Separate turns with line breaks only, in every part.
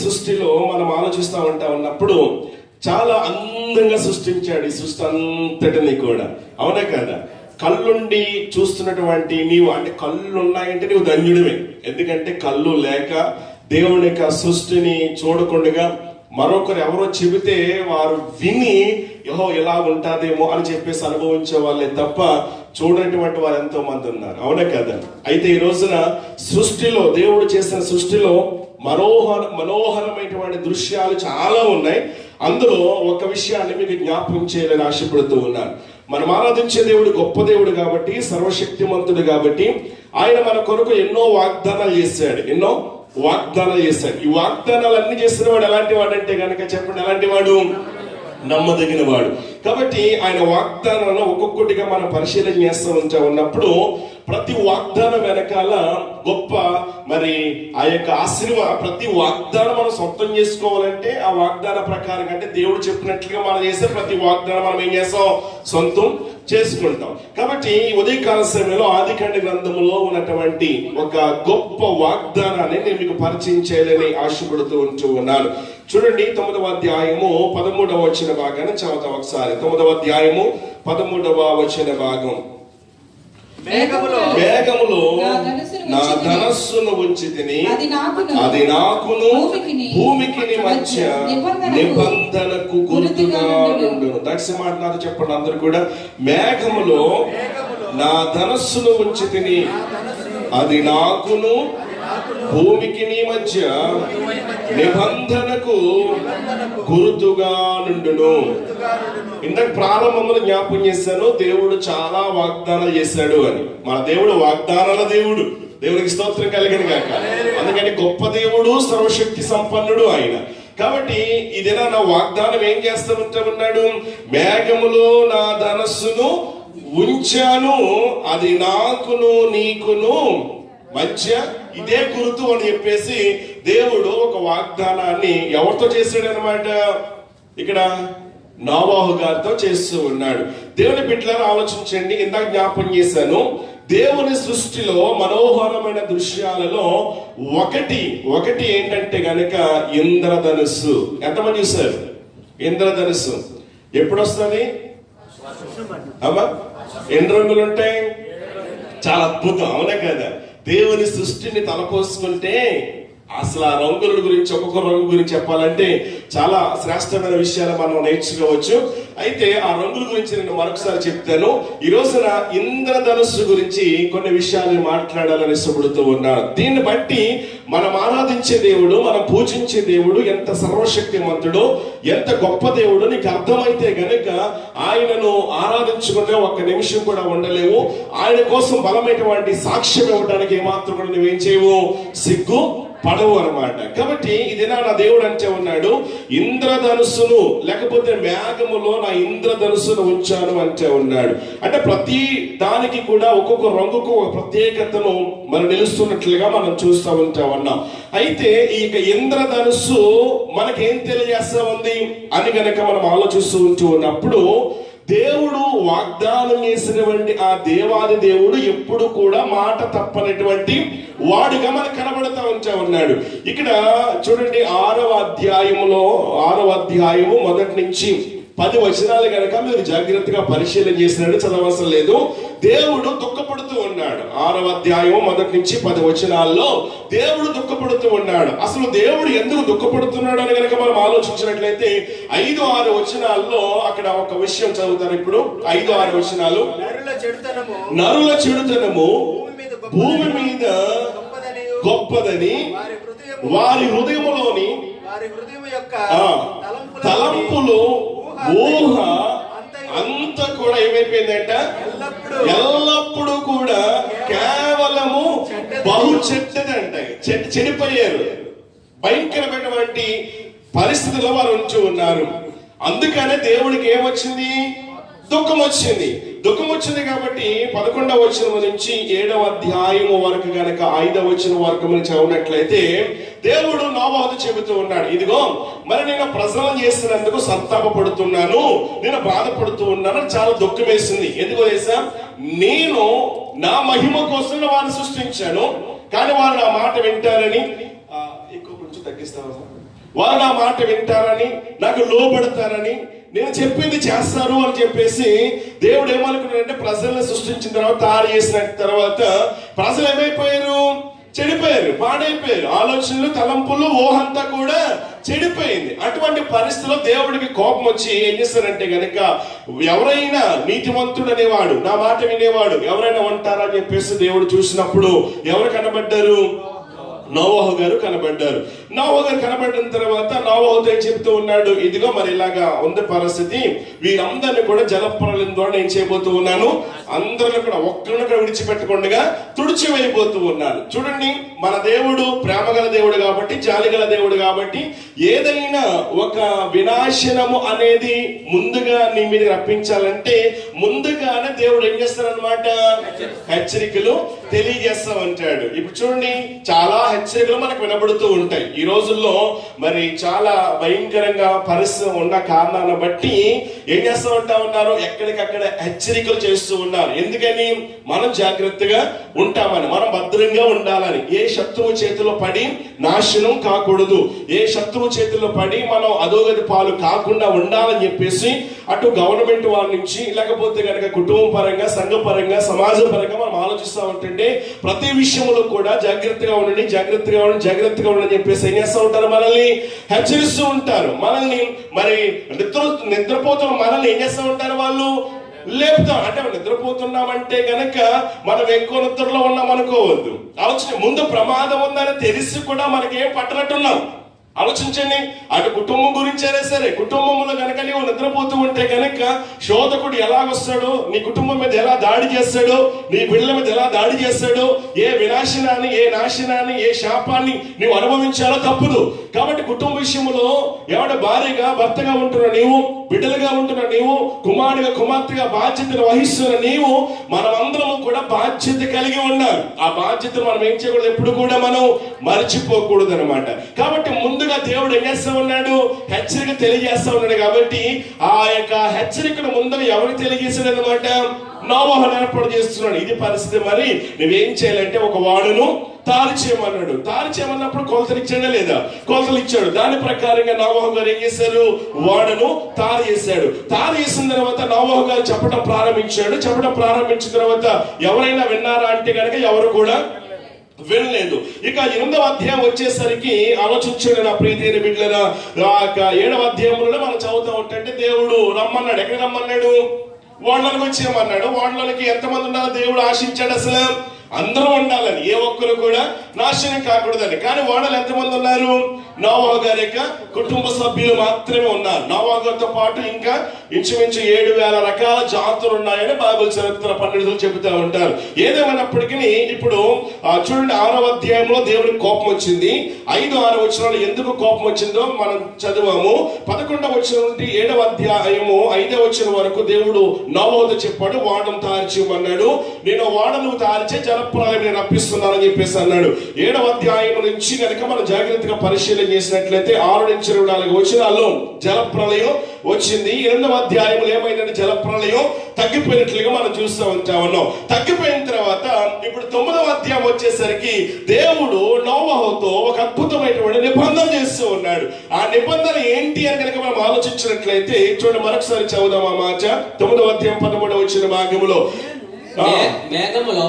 సృష్టిలో మనం ఆలోచిస్తూ ఉన్నప్పుడు చాలా అందంగా సృష్టించాడు ఈ సృష్టి అంతటిని కూడా, అవునా కదా? కళ్ళుండి చూస్తున్నటువంటి నీవు, అంటే కళ్ళు ఉన్నాయంటే నీవు ధన్యుడివే. ఎందుకంటే కళ్ళు లేక దేవుని యొక్క సృష్టిని చూడకుండా మరొకరు ఎవరో చెబితే వారు విని ఏహో ఇలా ఉంటాదేమో అని చెప్పేసి అనుభవించే వాళ్ళే తప్ప చూడనటువంటి వారు ఎంతో మంది ఉన్నారు, అవునా కదా? అయితే ఈ రోజున సృష్టిలో, దేవుడు చేసిన సృష్టిలో మనోహరమైనటువంటి దృశ్యాలు చాలా ఉన్నాయి. అందులో ఒక విషయాన్ని మీకు జ్ఞాపకం చేయాలని ఆశపడుతూ ఉన్నాను. మనం ఆరాధించే దేవుడు గొప్ప దేవుడు కాబట్టి, సర్వశక్తిమంతుడు కాబట్టి ఆయన మన కొరకు ఎన్నో వాగ్దానాలు చేశాడు. ఈ వాగ్దానాలు అన్ని చేసిన వాడు ఎలాంటి వాడు అంటే కనుక చెప్పండి, ఎలాంటి వాడు? నమ్మదగిన వాడు. కాబట్టి ఆయన వాగ్దానాలను ఒక్కొక్కటిగా మనం పరిశీలన చేస్తూ ఉన్నప్పుడు ప్రతి వాగ్దానం వెనకాల గొప్ప మరి ఆ యొక్క ప్రతి వాగ్దానం మనం సొంతం చేసుకోవాలంటే ఆ వాగ్దాన ప్రకారం, అంటే దేవుడు చెప్పినట్లుగా మనం చేసే ప్రతి వాగ్దానం మనం ఏం చేస్తాం? సొంతం చేసుకుంటాం. కాబట్టి ఉదయకాల సమయంలో ఆదికాండ గ్రంథంలో ఉన్నటువంటి ఒక గొప్ప వాగ్దానాన్ని నేను మీకు పరిచయం చేయాలని ఆశపడుతూ ఉన్నాను. చూడండి, 9వ అధ్యాయము 13వ వచన భాగాన్ని చదువుతాం ఒకసారి. 9వ అధ్యాయము 13వ వచన భాగం. మేఘములో నా ధనస్సును ఉంచి తిని అది నాకును భూమికి మధ్య నిబంధనకు గుర్తుగా నుండును. దక్షిణ మాట నాతో చెప్పండి అందరూ కూడా. మేఘములో నా ధనస్సును ఉంచి తిని అది నాకును భూమికి మధ్య నిబంధనకు గుర్తుగా నుండును. ఇంతకు ప్రారంభంలో జ్ఞాపకం చేశాను, దేవుడు చాలా వాగ్దానాలు చేశాడు అని. మన దేవుడు వాగ్దానాల దేవుడు. దేవునికి స్తోత్రం కలిగిన గాక. అందుకని గొప్ప దేవుడు, సర్వశక్తి సంపన్నుడు ఆయన. కాబట్టి ఇదేనా నా వాగ్దానం ఏం చేస్తూ ఉన్నాడు? మేఘములో నా ధనస్సును ఉంచాను, అది నాకును నీకును మధ్య ఇదే గుర్తు అని చెప్పేసి దేవుడు ఒక వాగ్దానాన్ని ఎవరితో చేశాడు అనమాట? ఇక్కడ నోవాహు గారితో చేస్తూ ఉన్నాడు. దేవుని బిడ్డలను ఆలోచించండి. ఇందాక జ్ఞాపకం చేశాను, దేవుని సృష్టిలో మనోహరమైన దృశ్యాలలో ఒకటి ఏంటంటే గనక ఇంద్రధనుస్సు. ఎంతమంది చూశారు ఇంద్రధనుస్సు? ఎప్పుడు వస్తుంది అమ్మా? ఎన్ని రంగులు ఉంటాయి? చాలా అద్భుతం, అవునా కదా? దేవుని సృష్టిని తలపోసుకుంటే అసలు ఆ రంగుల గురించి, ఒక్కొక్క రంగు గురించి చెప్పాలంటే చాలా శ్రేష్టమైన విషయాలు మనం నేర్చుకోవచ్చు. అయితే ఆ రంగుల గురించి నేను మరొకసారి చెప్తాను. ఈ రోజున ఇంద్రధనుస్సు గురించి కొన్ని విషయాలు మాట్లాడాలని ఇష్టపడుతూ ఉన్నాను. దీన్ని బట్టి మనం ఆరాధించే దేవుడు, మనం పూజించే దేవుడు ఎంత సర్వశక్తిమంతుడో, ఎంత గొప్ప దేవుడు నీకు అర్థమైతే గనుక ఆయనను ఆరాధించుకుంటే ఒక్క నిమిషం కూడా ఉండలేవు. ఆయన కోసం బలమైనటువంటి సాక్ష్యం ఇవ్వడానికి ఏమాత్రం కూడా నువ్వేం చేయవు, సిగ్గు పడవు అనమాట. కాబట్టి ఇది నా దేవుడు అంటే ఉన్నాడు, ఇంద్రధనుస్సును లేకపోతే మేఘములో నా ఇంద్రధనుస్సును ఉంచాను అంటే ఉన్నాడు. అంటే ప్రతి దానికి కూడా ఒక్కొక్క రంగుకు ఒక ప్రత్యేకతను మనం నిలుస్తున్నట్లుగా మనం చూస్తూ ఉన్నాం. అయితే ఈ ఇంద్రధనుస్సు మనకేం తెలియజేస్తా ఉంది అని గనక మనం ఆలోచిస్తూ ఉన్నప్పుడు, దేవుడు వాగ్దానం చేసినటువంటి ఆ దేవాది దేవుడు ఎప్పుడు కూడా మాట తప్పనటువంటి వాడుగా మనకు కనబడుతూ ఉన్నాడు. ఇక్కడ చూడండి, 6వ అధ్యాయము మొదటి నుంచి 10 వచనాలు కనుక మీరు జాగ్రత్తగా పరిశీలన చేసినట్టు చదవవలసిన లేదు. దేవుడు దుఃఖపడుతూ ఉన్నాడు. 6వ అధ్యాయం మొదటి నుంచి 10 వచనాల్లో దేవుడు దుఃఖపడుతూ ఉన్నాడు. అసలు దేవుడు ఎందుకు దుఃఖపడుతున్నాడు అని కనుక మనం ఆలోచించినట్లయితే 5-6 వచనాల్లో అక్కడ ఒక విషయం చదువుతారు. ఇప్పుడు 5-6 వచనాలు. నరుల చెడుతనము భూమి మీద గొప్పదని వారి హృదయములోని తలంపులు ఊహ అంత కూడా ఏమైపోయిందంట? ఎల్లప్పుడూ కూడా కేవలము బహు చెడ్డదంట. చెడిపోయారు. భయంకరమైనటువంటి పరిస్థితుల్లో వారు ఉంచి ఉన్నారు. అందుకనే దేవుడికి ఏమొచ్చింది? దుఃఖం వచ్చింది కాబట్టి 11వ వచనం నుంచి 7వ అధ్యాయము వరకు గనక 5వ వచనం వరకు మనం చదివినట్లయితే దేవుడు నోవాహుతో చెబుతూ ఉన్నాడు, ఇదిగో మరి నేను ప్రసవం చేసినందుకు సంతాపపడుతున్నాను, నేను బాధపడుతూ ఉన్నాను, చాలా దుఃఖం వేసింది. ఎందుకో తెలుసా? నేను నా మహిమ కోసం వారిని సృష్టించాను, కానీ వారు నా మాట వింటారని కొంచెం తగ్గిస్తావా? వారు నా మాట వింటారని, నాకు లోబడతారని, నేను చెప్పింది చేస్తారు అని చెప్పేసి దేవుడు ఏమనుకున్నాడంటే, ప్రజలను సృష్టించిన తర్వాత, తయారు చేసిన తర్వాత ప్రజలు ఏమైపోయారు? చెడిపోయారు, పాడైపోయారు. ఆలోచనలు, తలంపులు, ఊహంతా కూడా చెడిపోయింది. అటువంటి పరిస్థితిలో దేవుడికి కోపం వచ్చి ఏం చేస్తారంటే గనక, ఎవరైనా నీతిమంతుడు అనేవాడు, నా మాట వినేవాడు ఎవరైనా ఉంటారా అని చెప్పేసి దేవుడు చూసినప్పుడు ఎవరు కనబడ్డారు? నోవహు గారు కనబడ్డారు. నోవహు గారు కనబడిన తర్వాత నోవహుతో చెప్తూ ఉన్నాడు, ఇదిగో మరి ఇలాగా ఉంది పరిస్థితి, వీరందరినీ కూడా జలప్రలయం ద్వారా నేను చేయబోతూ ఉన్నాను, అందరిని కూడా ఒక్కరిని కూడా విడిచిపెట్టకుండా తుడిచివేయబోతూ ఉన్నాను. చూడండి, మన దేవుడు ప్రేమగల దేవుడు కాబట్టి, జాలిగల దేవుడు కాబట్టి, ఏదైనా ఒక వినాశనము అనేది ముందుగా నీ మీద రప్పించాలంటే ముందుగానే దేవుడు ఏం చేస్తారనమాట? హెచ్చరికలు తెలియజేస్తా ఉంటాడు. ఇప్పుడు చూడండి, చాలా హెచ్చరికలు మనకు వినబడుతూ ఉంటాయి. ఈ రోజుల్లో మరి చాలా భయంకరంగా పరిస్థితి ఉన్న కారణాన్ని బట్టి ఏం చేస్తూ ఉంటా ఉన్నారు? ఎక్కడికక్కడ హెచ్చరికలు చేస్తూ ఉన్నారు. ఎందుకని? మనం జాగ్రత్తగా ఉంటామని, మనం భద్రంగా ఉండాలని. ఏ శత్రువు చేతిలో పడి నాశనం కాకూడదు, ఏ శత్రువు చేతిలో పడి మనం అధోగతి పాలు కాకుండా ఉండాలని చెప్పేసి అటు గవర్నమెంట్ వాళ్ళ నుంచి, లేకపోతే కనుక కుటుంబ పరంగా, సంఘ పరంగా, సమాజ పరంగా మనం ఆలోచిస్తూ ఉంటుంటే ప్రతి విషయంలో కూడా జాగ్రత్తగా ఉండండి, జాగ్రత్తగా ఉండండి, జాగ్రత్తగా ఉండండి చెప్పేసి ఏం చేస్తూ ఉంటారు? మనల్ని హెచ్చరిస్తూ ఉంటారు. మనల్ని మరి నిద్రపోతున్న మనల్ని ఏం చేస్తూ ఉంటారు? వాళ్ళు లేపుతాం. అంటే నిద్రపోతున్నామంటే గనక మనం ఎక్కువ నిద్రలో ఉన్నాం అనుకోవద్దు. ఆలోచన, ముందు ప్రమాదం ఉందని తెలిసి కూడా మనకేం పట్టనట్టున్నాం. ఆలోచించండి, అటు కుటుంబం గురించైనా సరే, కుటుంబంలో కనుక నీవు నిద్రపోతూ ఉంటే కనుక శోధకుడు ఎలాగొస్తాడో, నీ కుటుంబం మీద ఎలా దాడి చేస్తాడో, నీ బిడ్డల మీద ఎలా దాడి చేస్తాడో, ఏ వినాశనాన్ని, ఏ నాశనాన్ని, ఏ శాపాన్ని నీవు అనుభవించాలో తప్పదు. కాబట్టి కుటుంబ విషయంలో ఎవడ భార్యగా, భర్తగా ఉంటున్న నీవు, బిడ్డలుగా ఉంటున్న నీవు, కుమారుడిగా, కుమార్తెగా బాధ్యతను వహిస్తున్న నీవు, మనమందరము కూడా బాధ్యత కలిగి ఉన్నారు. ఆ బాధ్యతను మనం ఏం చేయకూడదు? ఎప్పుడు కూడా మనం మర్చిపోకూడదు అనమాట. కాబట్టి ముందుగా దేవుడు ఏం చేస్తా ఉన్నాడు? హెచ్చరిక తెలియజేస్తా ఉన్నాడు. కాబట్టి ఆ యొక్క హెచ్చరికను ముందుగా ఎవరికి తెలియజేశాడు అనమాట? నోవహును ఏర్పాటు చేస్తున్నాడు. ఇది పరిస్థితి. మరి నువ్వేం చేయాలంటే ఒక వాడును తారు చేయమన్నాడు. తారు చేయమన్నప్పుడు కొలతలు ఇచ్చాడా లేదా? కొలతలు ఇచ్చాడు. దాని ప్రకారంగా నోవహు గారు ఏం చేశారు? వాడును తారు చేశాడు. తారు చేసిన తర్వాత నోవహు గారు చెప్పడం ప్రారంభించాడు. చెప్పడం ప్రారంభించిన తర్వాత ఎవరైనా విన్నారా అంటే కనుక ఎవరు కూడా వినలేదు. ఇక 8వ అధ్యాయం వచ్చేసరికి ఆలోచించాడు నా ప్రీతిని బిడ్డలారా. 7వ అధ్యాయంలో మనం చదువుతా ఉంటే దేవుడు రమ్మన్నాడు. ఎక్కడ రమ్మన్నాడు? వాళ్ళకి వచ్చేయమన్నాడు. వాళ్ళకి ఎంతమంది ఉండాలో దేవుడు ఆశించాడు? అసలు అందరూ ఉండాలని, ఏ ఒక్కరు కూడా నాశనం కాకూడదని. కానీ వాళ్ళలో ఎంతమంది ఉన్నారు? నోవహు గారి యొక్క కుటుంబ సభ్యులు మాత్రమే ఉన్నారు. నోవహు గారితో పాటు ఇంకా ఇంచుమించు 7,000 రకాల జాతులు ఉన్నాయని బైబిల్ చరిత్ర పండితులు చెబుతూ ఉంటారు. ఏదేమైనప్పటికీ ఇప్పుడు చూడండి, 6వ అధ్యాయంలో దేవుడికి కోపం వచ్చింది. 5, 6 వచనాలు ఎందుకు కోపం వచ్చిందో మనం చదివాము. 11వ వచనం నుండి 7వ అధ్యాయము 5వ వచనం వరకు దేవుడు నోవహుతో చెప్పాడు, వాడను తయారు చేయమన్నాడు. నేను వాడను తయారు చేసి జలప్రలయం నేను రప్పిస్తున్నానని చెప్పేసి అన్నాడు. 7వ అధ్యాయం నుంచి కనుక మనం జాగ్రత్తగా పరిశీలన చేసినట్లయితే 6 నుంచి 24 వచనాల్లో జలప్రలయం వచ్చింది. 8వ అధ్యాయంలో ఏమైందంటే జలప్రలయం తగ్గిపోయినట్లుగా మనం చూస్తూ ఉన్నాం. తగ్గిపోయిన తర్వాత ఇప్పుడు 9వ అధ్యాయం వచ్చేసరికి దేవుడు నోవహుతో ఒక అద్భుతమైనటువంటి నిబంధన చేస్తూ ఉన్నాడు. ఆ నిబంధన ఏంటి అని కనుక మనం ఆలోచించినట్లయితే చూడండి, మరొకసారి చదువుదాం ఆ మాట. 9వ అధ్యాయం 13వ వచన భాగంలో
మేఘములో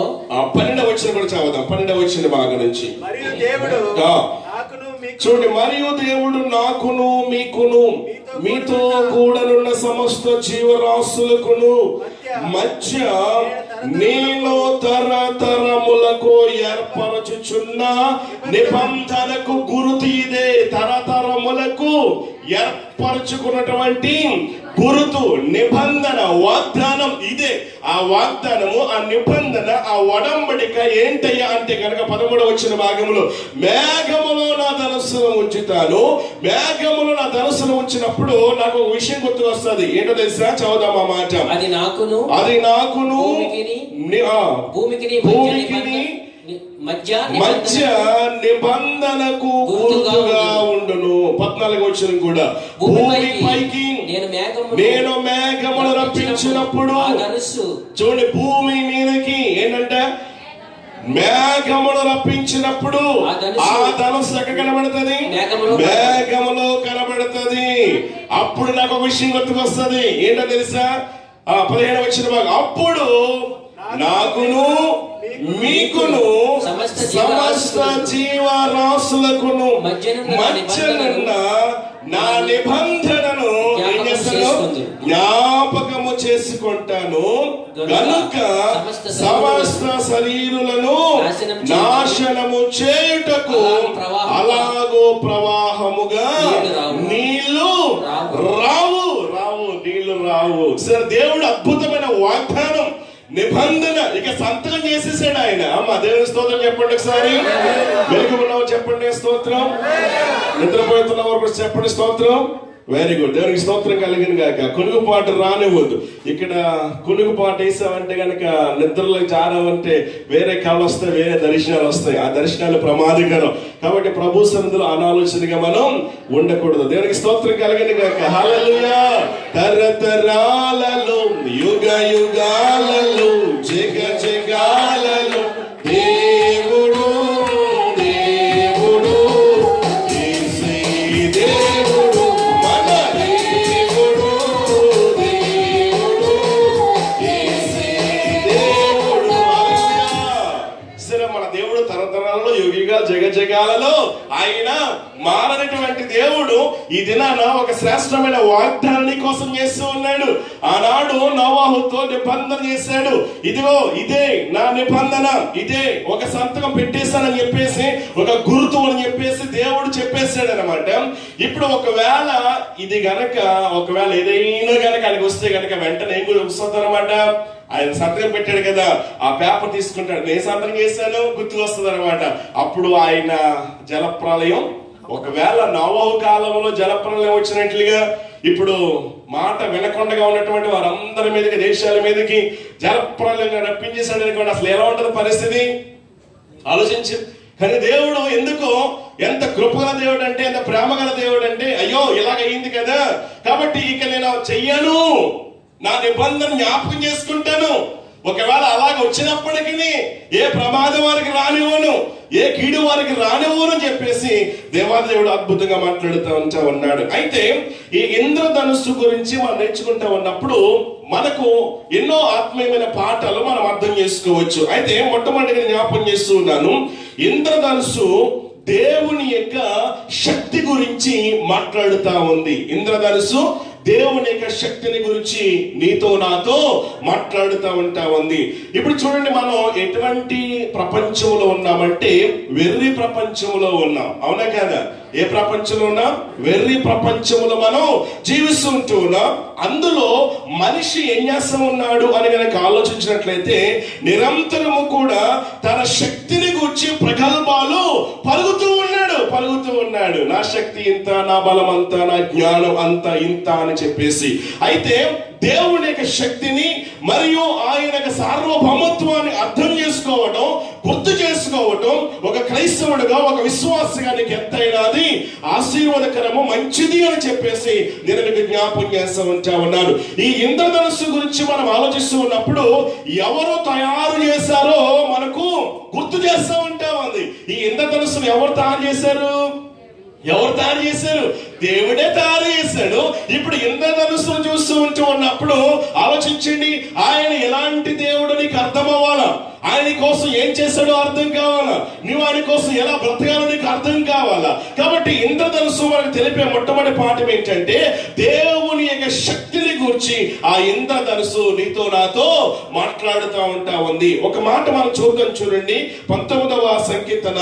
12వ వచనం కూడా చదువుదాం. 12వ వచన భాగం నుంచి చూడండి, మరియు దేవుడు నాకును మీకును మీతో కూడనున్న సమస్త జీవరాశులకును మధ్య నేను తరతరములకు ఏర్పరచుచున్న నిబంధనకు గుర్తు ఇదే. తరతరములకు ఏర్పరచుకున్నటువంటి గుర్తు, నిబంధన, వాగ్దానం ఇదే. ఆ వాగ్దానము, ఆ నిబంధన, ఆ ఒడంబడిక ఏంటయ్యా అంటే కనుక 13వ వచన భాగంలో మేఘములో నా ధనస్సును ఉంచుతాను. మేఘములో నా ధనస్సును ఉంచినప్పుడు నాకు ఒక విషయం గుర్తుకు వస్తుంది. ఏంటో తెలుసా? చదువుదాం ఆ మాట.
అది నాకును
భూమికి మధ్య నిబంధనకు గుర్తుగా ఉండును. 14వ వచనం కూడా, భూమిపైకి నేను మేఘమును రప్పించినప్పుడు చూడండి, భూమి మీదకి ఏంటంటే మేఘమును రప్పించినప్పుడు ఆ ధనుస్సు ఎక్కడ కనబడుతుంది? మేఘములో కనబడుతుంది. అప్పుడు నాకు ఒక విషయం గుర్తుకొస్తుంది. ఏంటో తెలుసా? 15వ వచనం భాగం. అప్పుడు నాకును మీకును సమస్త జీవరాశులకును మధ్యనున్న నా నిబంధనను ఏం చేస్తాను? జ్ఞాపకము చేసుకుంటాను గనుక సమస్త శరీరులను నాశనము చేయుటకు అలాగో ప్రవాహముగా నీళ్లు రావు. నీళ్లు రావు. సరే, దేవుడు అద్భుతమైన వాగ్దానం, నిబంధన ఇక సంతకం చేసేసాడు ఆయన. మా దేవుని స్తోత్రం చెప్పండి ఒకసారి. వెలుగు ఉన్నావు చెప్పండి స్తోత్రం. నిద్రపోతున్న వారు చెప్పండి స్తోత్రం. Very good. దేవునికి స్తోత్రం కలిగిన గాక. కునుగుపాటు రానివ్వద్దు. ఇక్కడ కునుగుపాటు వేసామంటే కనుక నిద్రలో జారామంటే వేరే కళ వస్తాయి, వేరే దర్శనాలు వస్తాయి. ఆ దర్శనాలు ప్రమాదకరం. కాబట్టి ప్రభు సన్నిధిలో అనాలోచనగా మనం ఉండకూడదు. దేవునికి స్తోత్రం కలిగిన గాక. హల్లెలూయా. తరతరాలలో యుగ యుగాలలో జగ జగాలలో దేవుడు జగజగాలలో ఆయన మారనటువంటి దేవుడు ఈ దినాన ఒక శ్రేష్టమైన వాగ్దానాన్ని కోసం చేస్తూ ఉన్నాడు. ఆనాడు నోవాహుతో నిబంధన చేశాడు. ఇదిగో ఇదే నా నిబంధన, ఇదే ఒక సంతకం పెట్టేశానని చెప్పేసి, ఒక గుర్తు అని చెప్పేసి దేవుడు చెప్పేశాడు అనమాట. ఇప్పుడు ఒకవేళ ఇది గనక ఏదైనా గనక ఆయనకు వస్తే గనక వెంటనే ఏం వస్తుంది అనమాట? ఆయన సంతకం పెట్టాడు కదా, ఆ పేపర్ తీసుకుంటాడు. నేను సంతకం చేశాను, గుర్తు వస్తుంది అనమాట. అప్పుడు ఆయన జలప్రలయం, ఒకవేళ నోవాహు కాలంలో జలప్రలయం వచ్చినట్లుగా ఇప్పుడు మాట వినకుండా ఉన్నటువంటి వారందరి మీదకి, దేశాల మీదకి జలప్రలయం రప్పించేశాడు అనుకోండి. అసలు ఎలా ఉంటుంది పరిస్థితి ఆలోచించి. కానీ దేవుడు ఎందుకు ఎంత కృపగల దేవుడు అంటే, ఎంత ప్రేమగల దేవుడు అంటే, అయ్యో ఇలాగ అయింది కదా, కాబట్టి ఇక నేను చెయ్యను, నా నిబంధన జ్ఞాపకం చేసుకుంటాను. ఒకవేళ అలాగ వచ్చినప్పటికీ ఏ ప్రమాదం వారికి రానివ్వను, ఏ కీడు వారికి రానివ్వను అని చెప్పేసి దేవాదేవుడు అద్భుతంగా మాట్లాడుతూ ఉన్నాడు. అయితే ఈ ఇంద్రధనుస్సు గురించి మనం నేర్చుకుంటా ఉన్నప్పుడు మనకు ఎన్నో ఆత్మీయమైన పాఠాలు మనం అర్థం చేసుకోవచ్చు. అయితే మొట్టమొదటిగా జ్ఞాపకం చేస్తూ ఉన్నాను, ఇంద్రధనుస్సు దేవుని యొక్క శక్తి గురించి మాట్లాడుతా ఉంది. ఇంద్రధనుస్సు దేవుని యొక్క శక్తిని గురించి నీతో నాతో మాట్లాడుతూ ఉంటా ఉంది. ఇప్పుడు చూడండి, మనం ఎటువంటి ప్రపంచంలో ఉన్నామంటే వెర్రి ప్రపంచంలో ఉన్నాం. అవునా కదా? ఏ ప్రపంచంలో ఉన్నాం? వెర్రి ప్రపంచంలో మనం జీవిస్తుంటూ ఉన్నాం. అందులో మనిషి ఏం చేస్తూ ఉన్నాడు అని కనుక ఆలోచించినట్లయితే నిరంతరము కూడా తన శక్తిని గురించి ప్రగల్భాలు పలుకుతూ ఉన్నాడు. నా శక్తి ఇంత, నా బలం అంత, నా జ్ఞానం అంత ఇంత అని చెప్పేసి. అయితే దేవుని యొక్క శక్తిని మరియు ఆయన యొక్క సార్వభౌమత్వాన్ని అర్థం చేసుకోవడం, గుర్తు చేసుకోవడం ఒక క్రైస్తవుడిగా, ఒక విశ్వాసిగా నీకు ఎంతైనా అది ఆశీర్వాదకరము, మంచిది అని చెప్పేసి నేను మీకు జ్ఞాపకం చేస్తూ ఉన్నాను. ఈ ఇంద్రధనుస్సు గురించి మనం ఆలోచిస్తూ ఉన్నప్పుడు ఎవరు తయారు చేశారో మనకు గుర్తు చేస్తూ ఉంటాం. అది ఈ ఇంద్రధనుస్సును ఎవరు తయారు చేశారు? దేవుడే తయారు చేశాడు. ఇప్పుడు ఇంద్రధనుస్సును చూస్తూ ఉన్నప్పుడు ఆలోచించండి, ఆయన ఎలాంటి దేవుడు నీకు అర్థం అవ్వాలా, ఆయన కోసం ఏం చేశాడో అర్థం కావాలా, నువ్వు ఆయన కోసం ఎలా బ్రతకాలో నీకు అర్థం కావాలా. కాబట్టి ఇంద్రధనుస్సు మనకు తెలిపే మొట్టమొదటి పాఠం ఏంటంటే దేవుని యొక్క శక్తిని గురించి ఆ ఇంద్రధనుస్సు నీతో నాతో మాట్లాడుతూ ఉంటా ఉంది. ఒక మాట మనం చూడండి, 19వ సంకీర్తన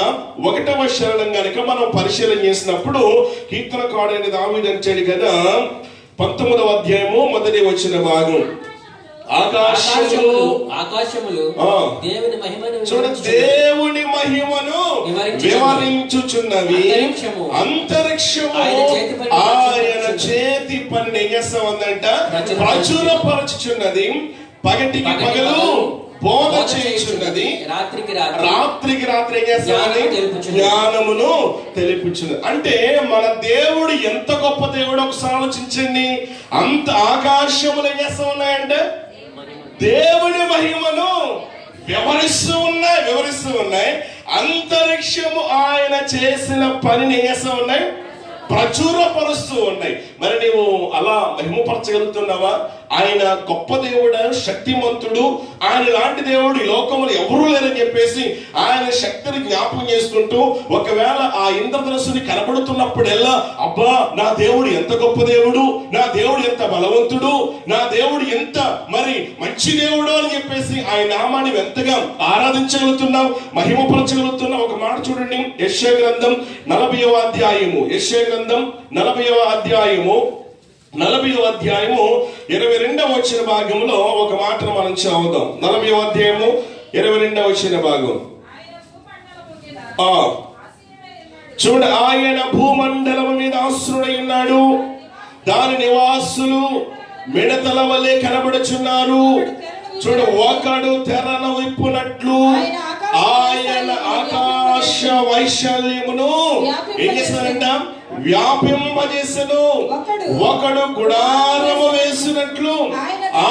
1వ శరణం గనుక మనం పరిశీలన చేసినప్పుడు కీర్తనకారుడైన దావీదు అంటాడు కదా, 19వ అధ్యాయము 1వ వచన భాగం,
ఆకాశములు దేవుని మహిమను
వివరించుచున్నవి, అంతరిక్షము ఆయన చేతి పని ఏం చేస్తా ఉందంట? ప్రచురపరచుచున్నది, పగటికి పగలు బోధ చేయుచున్నది, రాత్రికి రాత్రి ఏం చేస్తామని? జ్ఞానమును తెలుపుచున్నది. అంటే మన దేవుడు ఎంత గొప్ప దేవుడు ఒకసారి ఆలోచించండి. అంత ఆకాశములు ఏం చేస్తా ఉన్నాయంటే దేవుని మహిమను వివరిస్తూ ఉన్నాయి. అంతరిక్షము ఆయన చేసిన పనిని ఏం చేస్తూ ఉన్నాయి? ప్రచురపరుస్తూ ఉన్నాయి. మరి నీవు అలా మహిమపరచగలుగుతున్నావా? ఆయన గొప్ప దేవుడు, శక్తిమంతుడు, ఆయన లాంటి దేవుడు ఈ లోకంలో ఎవరూ లేరని చెప్పేసి ఆయన శక్తిని జ్ఞాపకం చేసుకుంటూ, ఒకవేళ ఆ ఇంద్రధనుస్సుని కనబడుతున్నప్పుడెల్లా అబ్బా నా దేవుడు ఎంత గొప్ప దేవుడు, నా దేవుడు ఎంత బలవంతుడు, నా దేవుడు ఎంత మరి మంచి దేవుడు అని చెప్పేసి ఆయన నామాన్ని ఎంతగా ఆరాధించగలుగుతున్నావు, మహిమపరచగలుగుతున్నావు. ఒక మాట చూడండి, యెషయా గ్రంథం 40వ అధ్యాయము, యెషయా గ్రంథం 40వ అధ్యాయము 22వ వచన భాగంలో ఒక మాటను మనం చదువుదాం. 40వ అధ్యాయము 22వ వచన భాగం. చూడండి, ఆయన భూమండలం మీద ఆశ్రుడై ఉన్నాడు, దాని నివాసులు మిడతల వలె కనబడుచున్నారు. చూడు, ఒకడు తెరను విప్పునట్లు ఆయన ఆకాశ వైశాల్యమును ఏం చేస్తారంట? వ్యాపింపజేసెను. ఒకడు గుడారము వేసినట్లు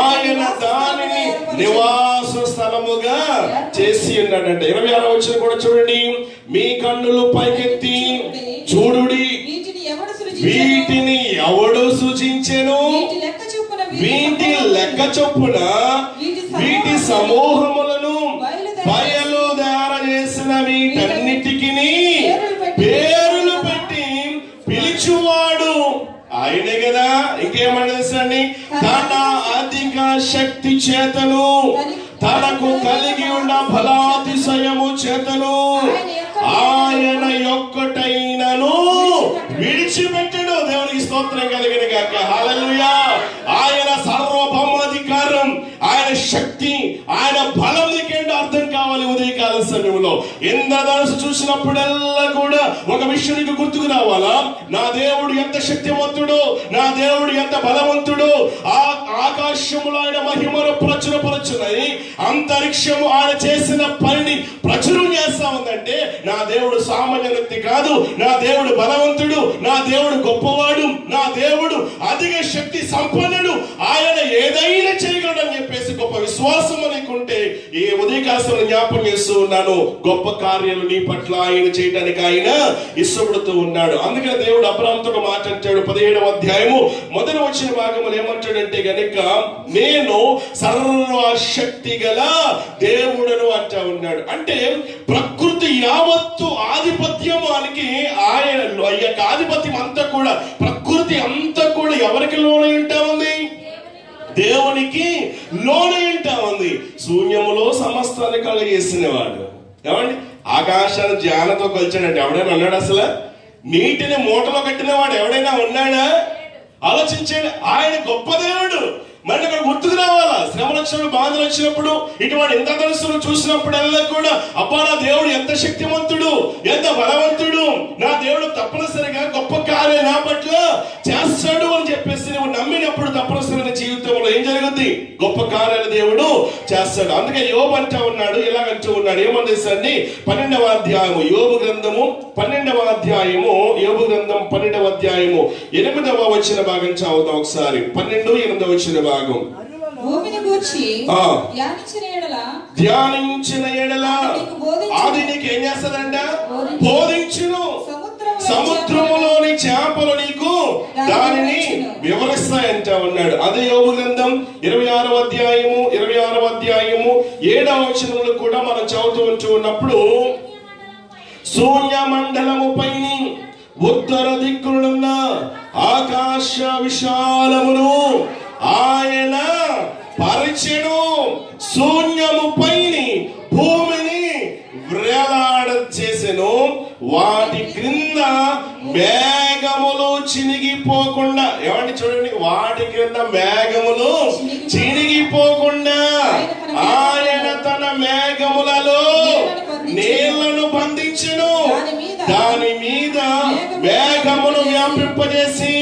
ఆయన దానిని నివాస స్థలముగా చేసి ఉన్నాడంట. 26వ వచనం కూడా చూడండి, మీ కన్నులు పైకెత్తి చూడుడి, వీటిని ఎవడు సృజించెను? వీటి లెక్క చొప్పున వీటి సమూహములను బయలుదేర చేసిన వీటన్నిటికి పేరులు పెట్టి పిలిచువాడు ఆయనే కదా. ఇంకేమని తన అధిక శక్తి చేతను, తనకు కలిగి ఉన్న బలాతిశయము చేతను ఆయన యొక్కటైనను విడిచిపెట్టడు. దేవునికి స్తోత్రం కలిగిన గాక. హల్లెలూయా. ఆయన సార్వభౌమాధికారం, ఆయన శక్తి, ఆయన బలం నీకేంటో అర్థం కావాలి. ఉదయకాల సమయంలో ఇంద్రధనుస్సు చూసినప్పుడల్లా కూడా ఒక విషయం నీకు గుర్తుకు రావాలా? నా దేవుడు ఎంత శక్తివంతుడు, నా దేవుడు ఎంత బలవంతుడు. ఆకాశములో ఆయన మహిమను ప్రచురపరచునని, అంతరిక్షము ఆయన చేసిన పనిని ప్రచురం చేస్తా ఉందంటే నా దేవుడు సామాన్య వ్యక్తి కాదు, నా దేవుడు బలవంతుడు, నా దేవుడు గొప్పవాడు, నా దేవుడు అధిక శక్తి సంపన్నుడు, ఆయన ఏదైనా చేయగలడని చెప్పేసి గొప్ప విశ్వాసం నీకుంటే ఈ ఉదయకాలంలో జ్ఞాపకం చేస్తూ ఉన్నాను, గొప్ప కార్యాలు నీ పట్ల ఆయన చేయడానికి ఆయన ఇష్టపడుతూ ఉన్నాడు. అందుకని దేవుడు అబ్రాహాముతో మాట్లాడాడు. 17వ అధ్యాయము 1వ వచన భాగంలో ఏమంటాడంటే గనుక, నేను సర్వశక్తి గల దేవుడను అంటా ఉన్నాడు. అంటే ప్రకృతి యావత్తు ఆధిపత్యమానికి ఆయన యొక్క ఆధిపత్యం అంతా కూడా, ప్రకృతి అంతా కూడా ఎవరికి లోనై ఉంటా ఉంది? దేవునికి లోనై ఉంటా ఉంది. శూన్యములో సమస్తాన్ని కలుగజేసిన వాడు. ఏమండి, ఆకాశాన్ని జ్ఞానంతో కలిచాడంటే ఎవడైనా అన్నాడు? అసలు నీటిని మూటలో కట్టిన వాడు ఎవడైనా ఉన్నాడా? ఆలోచించాడు. ఆయన గొప్ప దేవుడు. మరి అక్కడ గుర్తుకు రావాలా? శ్రమలు వచ్చినప్పుడు, బాధలు వచ్చినప్పుడు, ఇటువంటి ఇంద్రధనుస్సును చూసినప్పుడల్లా కూడా అబ్బా నా దేవుడు ఎంత శక్తివంతుడు, ఎంత బలవంతుడు, నా దేవుడు తప్పనిసరిగా గొప్ప కార్యం నా పట్ల చేస్తాడు అని చెప్పేసి నువ్వు నమ్మినప్పుడు తప్పనిసరిగా జీవితంలో ఏం జరుగుద్ది? గొప్ప కార్యాలు దేవుడు చేస్తాడు. అందుకే యోబు అంటా ఉన్నాడు, ఇలాగంటూ ఉన్నాడు. ఏమని 12వ అధ్యాయము యోబు గ్రంథము 12వ అధ్యాయము యోబు గ్రంథం 12వ అధ్యాయము 8వ వచన భాగం చదువుతాం ఒకసారి. 12, 8వ వచన భాగం.
భూమిని గూర్చి
ధ్యానించిన ఎడల అది నీకు ఏం చేస్తుందంట? బోధించును. సముద్రములోని చేపలు నీకు దానిని వివరిస్తాయంట ఉన్నాడు. అదే యోబు గ్రంథం 26వ అధ్యాయము 7వ వచనంలో కూడా మనం చదువుతూ ఉన్నప్పుడు, శూన్య మండలము పైన ఉత్తర దిక్కునున్న ఆకాశ విశాలమును ఆయన పరిచెను, శూన్యము పైన భూమిని వ్రేలాడ చేసెను, వాటి క్రింద మేఘములు చినిగిపోకుండా. ఏమంటే చూడండి, వాటి క్రింద మేఘములు చినిగిపోకుండా ఆయన తన మేఘములలో నీళ్లను బంధించెను, దాని మీద మేఘమును వ్యాపింపజేసి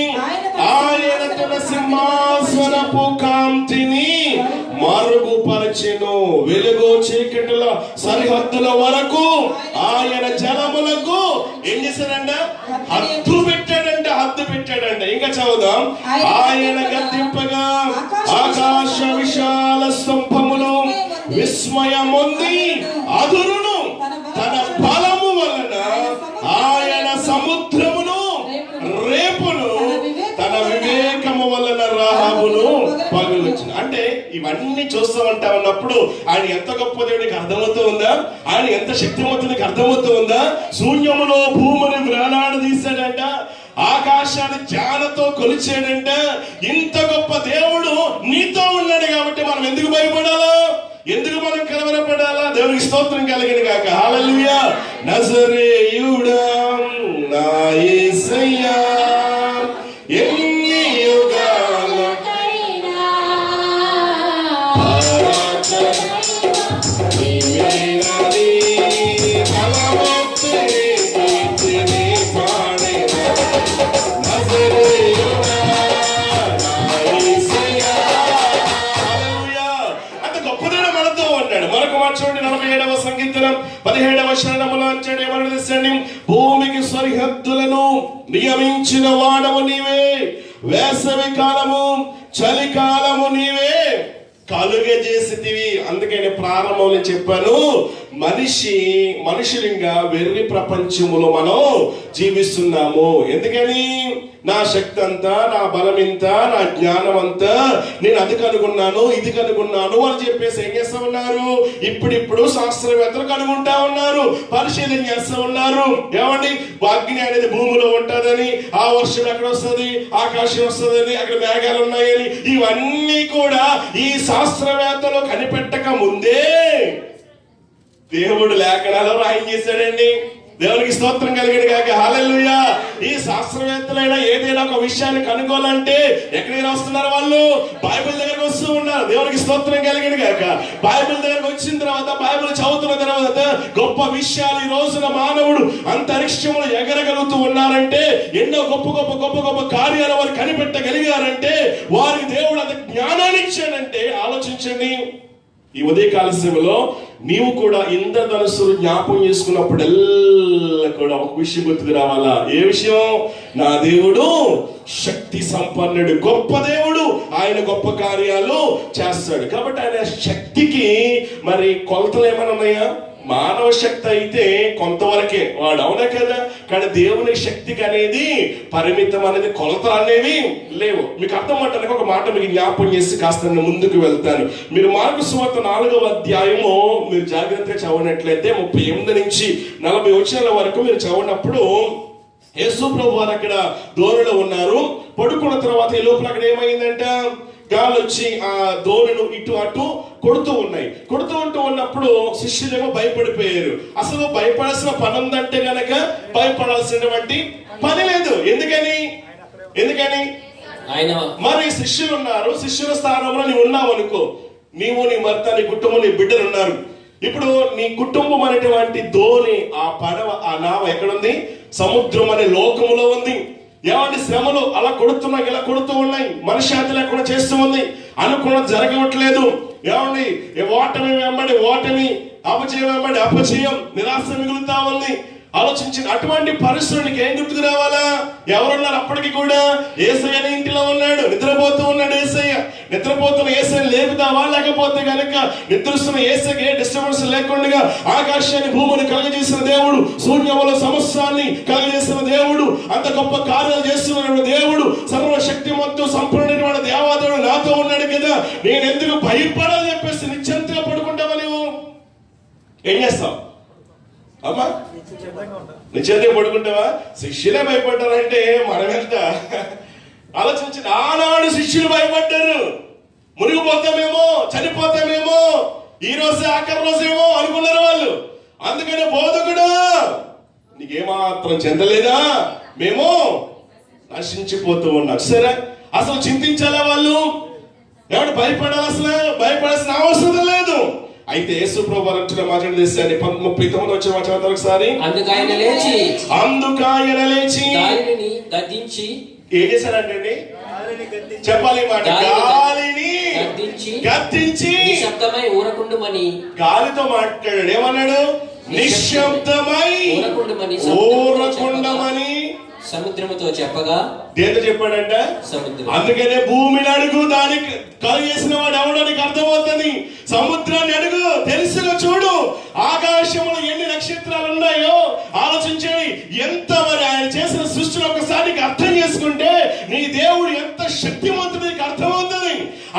ఆయన తన సింహాసనపు కాంతిని మరుగుపరచెను. వెలుగు చీకటిల సరిహద్దుల వరకు ఆయన జలములకు ఏం చేశాడంట? హద్దు పెట్టాడంట. ఇంకా చదువుదాం. ఆయన గద్దింపగా ఆకాశ విశాల స్తంభములు విస్మయ విస్మయముంది అదురును తన బలము వలన ఆయన సముద్రమును రేపును తన వివేకము వలన రాహాబును పగలుచును. అంటే ఇవన్నీ చూస్తూ ఉంటా ఉన్నప్పుడు ఆయన ఎంత గొప్ప దేవుడికి అర్థమవుతూ ఉందా? ఆయన ఎంత శక్తివంతునికి అర్థమవుతూ ఉందా? శూన్యములో భూమిని వేలాడదీశాడంట, ఆకాశాన్ని జ్ఞానతో కొలిచాడంట. ఇంత గొప్ప దేవుడు నీతో ఉన్నాడు కాబట్టి మనం ఎందుకు భయపడాలా? ఎందుకు మనం కలవరపడాలా? దేవునికి స్తోత్రం కలిగిన గాక. హల్లెలూయా. నజరేయుడా నా యేసయ్యా ఎన్ని యుగాలకైనా నీవేనని బలమెత్తి కీర్తిని పాడెదా. నజరేయుడా నా యేసయ్యా. హల్లెలూయా. అంత గొప్పదైన మనతో ఉన్నాడు. మరొక మాట చూడండి, 47వ సంకీర్తనం 17వ శరణములో అంటాడు, ఏమని తెలుసండి? భూమికి సరిహద్దులను నియమించిన వాడవు నీవే, వేసవి కాలము చలికాలము నీవే కలుగజేసితివి. అందుకని ప్రారంభంలో చెప్పాను, మనుషులంగా వెర్రి ప్రపంచములో మనం జీవిస్తున్నాము. ఎందుకని? నా శక్తి అంతా, నా బలం ఇంత, నా జ్ఞానం అంతా, నేను అది కనుగొన్నాను, ఇది కనుగొన్నాను అని చెప్పేసి ఏం చేస్తా ఉన్నారు? ఇప్పుడిప్పుడు శాస్త్రవేత్తలు కనుగొంటా ఉన్నారు, పరిశీలన చేస్తా ఉన్నారు. ఏమండి? అగ్ని అనేది భూమిలో ఉంటుందని, ఆ వర్షం ఎక్కడ వస్తుంది, ఆకాశం వస్తుందని, అక్కడ మేఘాలు ఉన్నాయని, ఇవన్నీ కూడా ఈ శాస్త్రవేత్తలు కనిపెట్టక ముందే దేవుడు లేఖనాలు రాయం చేశాడండి. దేవునికి స్తోత్రం కలిగిన గాక. హల్లెలూయా. ఈ శాస్త్రవేత్తలైనా ఏదైనా ఒక విషయాన్ని కనుగోలంటే ఎక్కడికి వస్తున్నారు? వాళ్ళు బైబిల్ దగ్గరకు వస్తూ ఉన్నారు. దేవునికి స్తోత్రం కలిగిన గాక. బైబిల్ దగ్గరకు వచ్చిన తర్వాత, బైబిల్ చదువుతున్న తర్వాత గొప్ప విషయాలు ఈ రోజున మానవుడు అంతరిక్షంలో ఎగరగలుగుతూ ఉన్నారంటే, ఎన్నో గొప్ప గొప్ప గొప్ప గొప్ప కార్యాలు వారు కనిపెట్టగలిగారంటే, వారికి దేవుడు అంత జ్ఞానాన్ని ఇచ్చాడంటే ఆలోచించండి. ఈ ఉదయకాల సమయంలో నీవు కూడా ఇంద్రధనుస్సులు జ్ఞాపం చేసుకున్నప్పుడల్లా కూడా ఒక విషయం గుర్తుకు రావాలా? ఏ విషయం? నా దేవుడు శక్తి సంపన్నుడు, గొప్ప దేవుడు, ఆయన గొప్ప కార్యాలు చేస్తాడు. కాబట్టి ఆయన శక్తికి మరి కొలతలు ఏమైనా ఉన్నాయా? మానవ శక్తి అయితే కొంతవరకే వాడు, అవునా కదా? కానీ దేవుని శక్తికి అనేది పరిమితం అనేది, కొలతలు అనేవి లేవు. మీకు అర్థమవుతానికి ఒక మాట మీకు జ్ఞాపం చేసి కాస్త నేను ముందుకు వెళ్తాను. మీరు మార్కు సువార్త 4వ అధ్యాయము మీరు జాగ్రత్తగా చదివినట్లయితే 38 నుంచి 40 వచనాల వరకు మీరు చదివినప్పుడు యేసు ప్రభు వారు అక్కడ దోణిలో ఉన్నారు. పడుకున్న తర్వాత ఈ లోపల అక్కడ ఏమైందంట? గాలి వచ్చి ఆ దోణిను ఇటు అటు కొడుతూ ఉన్నప్పుడు శిష్యులేమో భయపడిపోయారు. అసలు భయపడాల్సిన పని ఉందంటే గనక భయపడాల్సినటువంటి పని లేదు. ఎందుకని ఆయన మరి శిష్యులు ఉన్నారు. శిష్యుల స్థానంలో నీవు ఉన్నావు అనుకో, నీవు, నీ భర్త, నీ కుటుంబం, నీ బిడ్డలు ఉన్నారు. ఇప్పుడు నీ కుటుంబం అనేటువంటి దోణి, ఆ పడవ, ఆ నావ ఎక్కడుంది? సముద్రం అనే లోకములో ఉంది. ఏమండి? శ్రమలు అలా కొడుతున్నాయి, ఇలా కొడుతూ ఉన్నాయి, మనశ్శాంతి లేకుండా చేస్తూ ఉంది, అనుకున్నది జరగట్లేదు. ఏమండి? ఓటమి వెంబడి ఓటమి, అపజయం వెంబడి అపజయం, నిరాశ మిగులుతా ఉంది. ఆలోచించిన అటువంటి పరిస్థితులకి ఏం గుర్తుకు రావాలా? ఎవరున్నారు? అప్పటికి కూడా యేసయ్య ఇంటిలో ఉన్నాడు, నిద్రపోతూ ఉన్నాడు యేసయ్య. నిద్రపోతున్న యేసయ్య లేపుతావా? లేకపోతే కనుక నిద్రిస్తున్న యేసయ్యకి ఏ డిస్టర్బెన్స్ లేకుండా ఆకాశాన్ని భూమిని కలుగజేసిన దేవుడు, శూన్యములో సమస్తాన్ని కలుగజేసిన దేవుడు, అంత గొప్ప కార్యాలు చేస్తున్న దేవుడు, సర్వశక్తిమంతు సంపూర్ణమైన దేవాదేవుడు నాతో ఉన్నాడు కదా, నేను ఎందుకు భయపడాలని చెప్పేసి నిశ్చింతగా పడుకుంటావా? నువ్వు ఏం చేస్తావు అమ్మా? నిశ్చింతగా పడుకుంటావా? శిష్యులే భయపడ్డారంటే మనం ఎంత ఆలోచించి, ఆనాడు శిష్యులు భయపడ్డారు. మునిగిపోతామేమో, చనిపోతామేమో, ఈ రోజే ఆఖరి రోజేమో అనుకున్నారు వాళ్ళు. అందుకనే బోధకుడు, నీకేమాత్రం చెందలేదా? మేము నశించిపోతూ ఉన్నాం. సరే, అసలు చింతించాలా వాళ్ళు? ఎవరు భయపడాలి? అసలు భయపడాల్సిన అవసరం లేదు. అయితే యేసు ప్రభు అంటున్న మాట చేశాడు. 39 వచ్చిన మాట ఒకసారి. అందుకు ఆయన లేచి
గాలిని గద్దించి
ఏం చేశాడంటే? చెప్పాలి మాట. గాలిని గద్దించి
నిశ్శబ్దమై ఊరకుండుమని
గాలితో మాట్లాడాడు. ఏమన్నాడు? నిశ్శబ్దమై ఊరకుండమని
సముద్రముతో చెప్పగా
దేంతో చెప్పాడంట?
సముద్రం.
అందుకనే భూమిని అడుగు, దానికి కలిగేసిన వాడు ఎవడానికి అర్థమవుతుంది. సముద్రాన్ని అడుగు, తెలుసుగా చూడు. ఆకాశంలో ఎన్ని నక్షత్రాలు ఉన్నాయో ఆలోచించండి. ఎంత మరి ఆయన చేసిన సృష్టిని ఒకసారి అర్థం చేసుకుంటే నీ దేవుడు ఎంత శక్తిమంతుడికి అర్థమవుతుంది.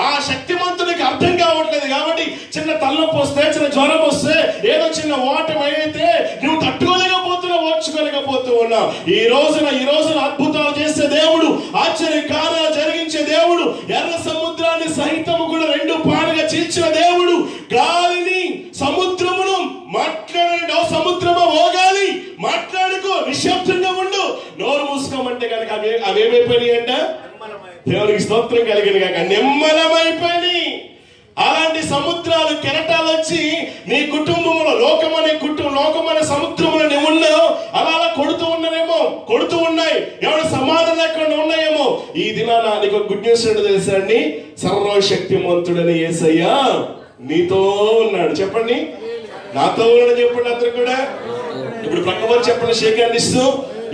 ఆ శక్తిమంతుడికి అర్థం కావట్లేదు కాబట్టి చిన్న తలనొప్పి వస్తే, చిన్న జ్వరం వస్తే, ఏదో చిన్న ఓటమి అయితే నువ్వు తట్టుకోలేకపోతున్నావు, ఓర్చుకోలేకపోతూ ఉన్నావు. ఈ రోజున అద్భుతాలు చేసే దేవుడు, ఆశ్చర్య కార్యాలు జరిగించే దేవుడు, ఎర్ర సముద్రాన్ని సహితము కూడా రెండు పాలుగా చీల్చిన దేవుడు, గాలిని సముద్రమును మాట్లాడండి, ఓ సముద్రమా ఓగాలి మాట్లాడుకో, నిశ్శబ్దంగా ఉండు, నోరు మూసుకోమంటే కనుక అవేమైపోయినాయి అంట? దేవునికి స్తోత్రం కలిగిన కాక నిమ్మలమైపోయినాయి. అలాంటి సముద్రాలు కెరటాలు వచ్చి నీ కుటుంబంలో లోకమనే సముద్రంలో నువ్వు ఉన్నావు, అలా కొడుతూ ఉన్నాయి. ఎవరు సమాధానం లేకుండా ఉన్నాయేమో. ఈ దినాన నీకు గుడ్ న్యూస్ ఏంటో తెలుసా అండి? సర్వశక్తిమంతుడని యేసయ్య నీతో ఉన్నాడు. చెప్పండి, నాతో ఉన్నాడు. చెప్పండి అందరు కూడా. ఇప్పుడు ప్రక్కవారు చెప్పండి, షేక్ అందిస్తూ,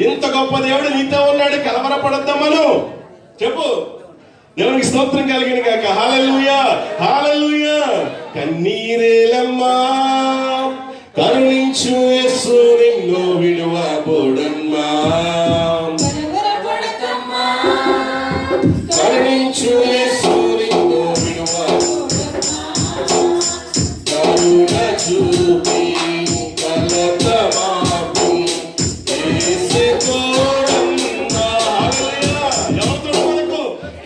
ఇంత గొప్ప దేవుడు నీతో ఉన్నాడు, కలవరపడద్దామను చెప్పు. దేవునికి స్తోత్రం కలిగిన కాక. హల్లెలూయా, హల్లెలూయా. కన్నీరేలమ్మా కరుణించు యేసు నిన్ను విడువబోడమ్మా, కరుణించు యేసు నిన్ను విడువబోడమ్మా, కరుణ చూపి కలతమాపు యేసే తోడమ్మా. హల్లెలూయా. ఎవరు మనకు?